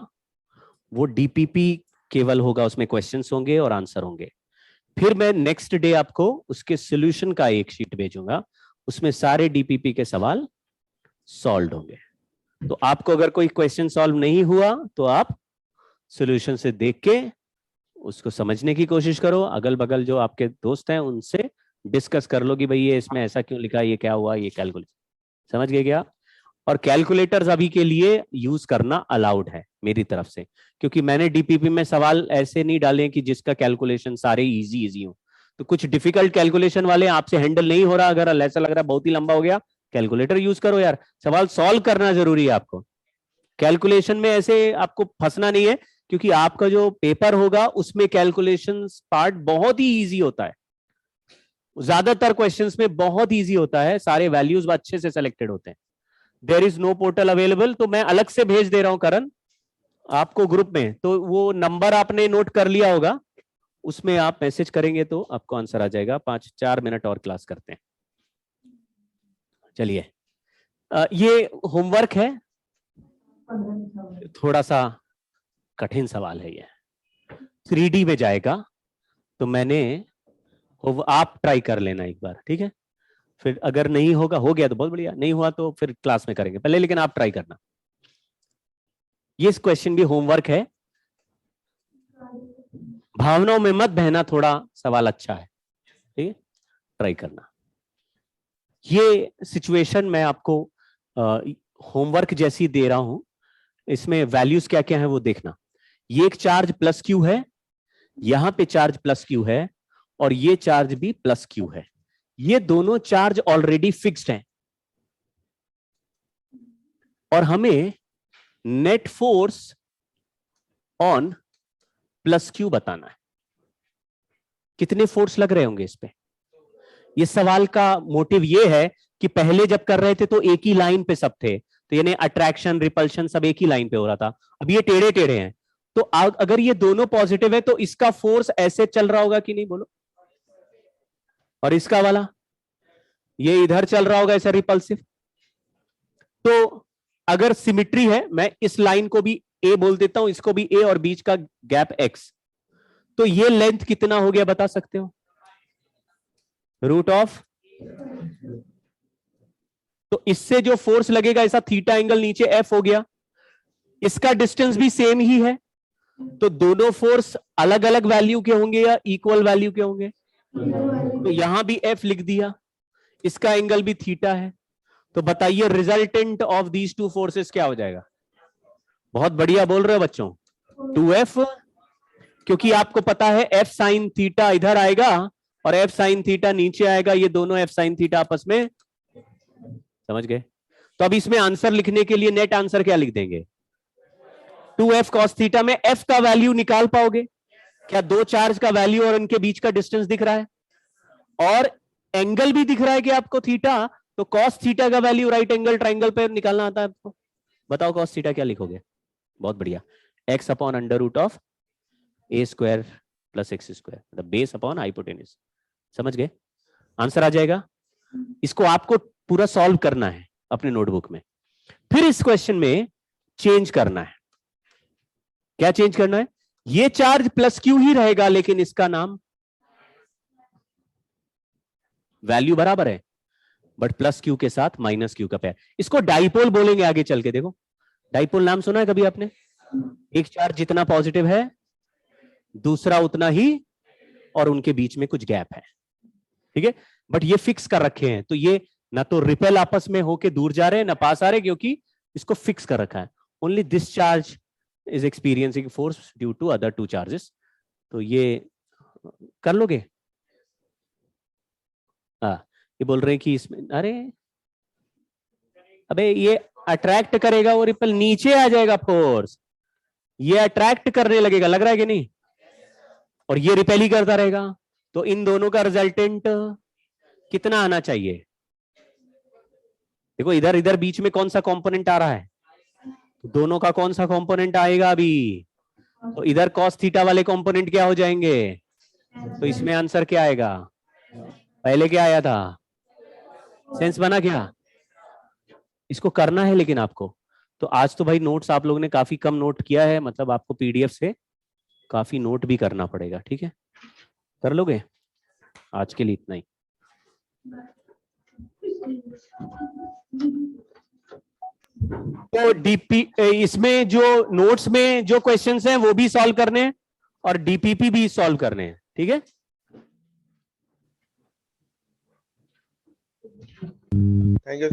E: वो डीपीपी केवल होगा, उसमें क्वेश्चंस होंगे और आंसर होंगे। फिर मैं नेक्स्ट डे आपको उसके सॉल्यूशन का एक शीट भेजूंगा, उसमें सारे डीपीपी के सवाल सॉल्व होंगे। तो आपको अगर कोई क्वेश्चन सॉल्व नहीं हुआ तो आप सॉल्यूशन से देख के उसको समझने की कोशिश करो, अगल बगल जो आपके दोस्त हैं उनसे डिस्कस कर लो कि भाई ये इसमें ऐसा क्यों लिखा, ये क्या हुआ, ये कैलकुलेशन, समझ गए क्या? और कैलकुलेटर्स अभी के लिए यूज करना अलाउड है मेरी तरफ से, क्योंकि मैंने डीपीपी में सवाल ऐसे नहीं डाले कि जिसका कैलकुलेशन सारे इजी हो। तो कुछ डिफिकल्ट कैलकुलेशन वाले आपसे हैंडल नहीं हो रहा, अगर ऐसा लग रहा है बहुत ही लंबा हो गया, कैलकुलेटर यूज करो यार, सवाल सॉल्व करना जरूरी है आपको। कैलकुलेशन में ऐसे आपको फंसना नहीं है, क्योंकि आपका जो पेपर होगा उसमें कैलकुलेशन पार्ट बहुत ही इजी होता है, ज्यादातर क्वेश्चंस में बहुत इजी होता है, सारे वैल्यूज अच्छे से सिलेक्टेड होते हैं। There is no portal available, तो मैं अलग से भेज दे रहा हूं करण आपको ग्रुप में, तो वो नंबर आपने नोट कर लिया होगा, उसमें आप मैसेज करेंगे तो आपको आंसर आ जाएगा। 5-4 मिनट और क्लास करते हैं। चलिए, ये होमवर्क है, थोड़ा सा कठिन सवाल है ये, 3D में जाएगा, तो मैंने आप ट्राई कर लेना एक बार, ठीक है? फिर अगर नहीं होगा, हो गया तो बहुत बढ़िया, नहीं हुआ तो फिर क्लास में करेंगे पहले, लेकिन आप ट्राई करना। ये क्वेश्चन भी होमवर्क है, भावनाओं में मत बहना, थोड़ा सवाल अच्छा है, ठीक है? ट्राई करना। ये सिचुएशन मैं आपको होमवर्क जैसी दे रहा हूं, इसमें वैल्यूज क्या क्या है वो देखना। ये एक चार्ज प्लस क्यू है, यहां पे चार्ज प्लस क्यू है, और ये चार्ज भी प्लस क्यू है। ये दोनों चार्ज ऑलरेडी फिक्स्ड हैं, और हमें net force on plus Q बताना है। कितने फोर्स लग रहे होंगे इस पे? ये सवाल का मोटिव ये है कि पहले जब कर रहे थे तो एक ही लाइन पे सब थे, तो यानी अट्रैक्शन रिपल्शन सब एक ही लाइन पे हो रहा था। अब ये टेढ़े टेढ़े हैं, तो अगर ये दोनों पॉजिटिव है तो इसका फोर्स ऐसे चल रहा होगा कि नहीं, बोलो? और इसका वाला ये इधर चल रहा होगा ऐसे रिपल्सिव। तो अगर सिमिट्री है, मैं इस लाइन को भी ए बोल देता हूं, इसको भी ए, और बीच का गैप एक्स, तो ये लेंथ कितना हो गया बता सकते हो? Root of. तो इससे जो फोर्स लगेगा ऐसा थीटा एंगल नीचे एफ हो गया, इसका डिस्टेंस भी सेम ही है, तो दोनों फोर्स अलग अलग वैल्यू के होंगे या इक्वल वैल्यू के होंगे? तो यहां भी एफ लिख दिया, इसका एंगल भी थीटा है, तो बताइए resultant of these two forces क्या हो जाएगा? बहुत बढ़िया बोल रहे हो बच्चों, 2f, क्योंकि आपको पता है f साइन थीटा इधर आएगा और f साइन थीटा नीचे आएगा, ये दोनों f साइन थीटा आपस में, समझ गए? तो अब इसमें आंसर लिखने के लिए नेट आंसर क्या लिख देंगे? 2f cos थीटा में f का वैल्यू निकाल पाओगे क्या? दो चार्ज का वैल्यू और उनके बीच का डिस्टेंस दिख रहा है, और एंगल भी दिख रहा है कि आपको थीटा, तो cos थीटा का वैल्यू राइट एंगल ट्राइंगल पे निकालना आता है आपको। बताओ cos थीटा क्या लिखोगे? बहुत बढ़िया, x upon under root of a square plus x square, मतलब बेस अपॉन हाइपोटेन्यूज। समझ गए? आंसर आ जाएगा। इसको आपको पूरा सॉल्व करना है अपने नोटबुक में। फिर इस क्वेश्चन में चेंज करना है। क्या चेंज करना है? ये चार्ज प्लस क्यू ही रहेगा, लेकिन इसका नाम वैल्यू बराबर है, बट प्लस क्यू के साथ माइनस क्यू का पेयर। इसको डाइपोल बोलेंगे आगे चल के। देखो, डाइपोल नाम सुना है कभी आपने? एक चार्ज जितना पॉजिटिव है, दूसरा उतना ही, और उनके बीच में कुछ गैप है। ठीक है, बट ये फिक्स कर रखे हैं, तो ये ना तो रिपेल आपस में होके दूर जा रहे हैं ना पास आ रहे, क्योंकि इसको फिक्स कर रखा है। Only this charge is experiencing force due to other two charges. तो ये कर लोगे? ये बोल रहे हैं कि इसमें, अरे अबे ये अट्रैक्ट करेगा, वो रिपल नीचे आ जाएगा फोर्स, ये अट्रैक्ट करने लगेगा, लग रहा है कि नहीं? और ये रिपेल ही करता रहेगा, तो इन दोनों का रिजल्टेंट कितना आना चाहिए? देखो इधर इधर बीच में कौन सा कंपोनेंट आ रहा है? दोनों का कौन सा कंपोनेंट आएगा अभी? तो इधर cos थीटा वाले कंपोनेंट क्या हो जाएंगे? तो इसमें आंसर क्या आएगा? पहले क्या आया था? सेंस बना क्या? इसको करना है लेकिन आपको। तो आज तो भाई नोट्स आप लोगों ने काफी कम नोट किया है, मतलब आपको पीडीएफ से काफी नोट भी करना पड़ेगा। ठीक है, कर लोगे? आज के लिए इतना ही। तो डीपी इसमें जो नोट्स में जो क्वेश्चंस हैं वो भी सॉल्व करने हैं और डीपीपी भी सॉल्व करने हैं। ठीक है,
G: थैंक यू।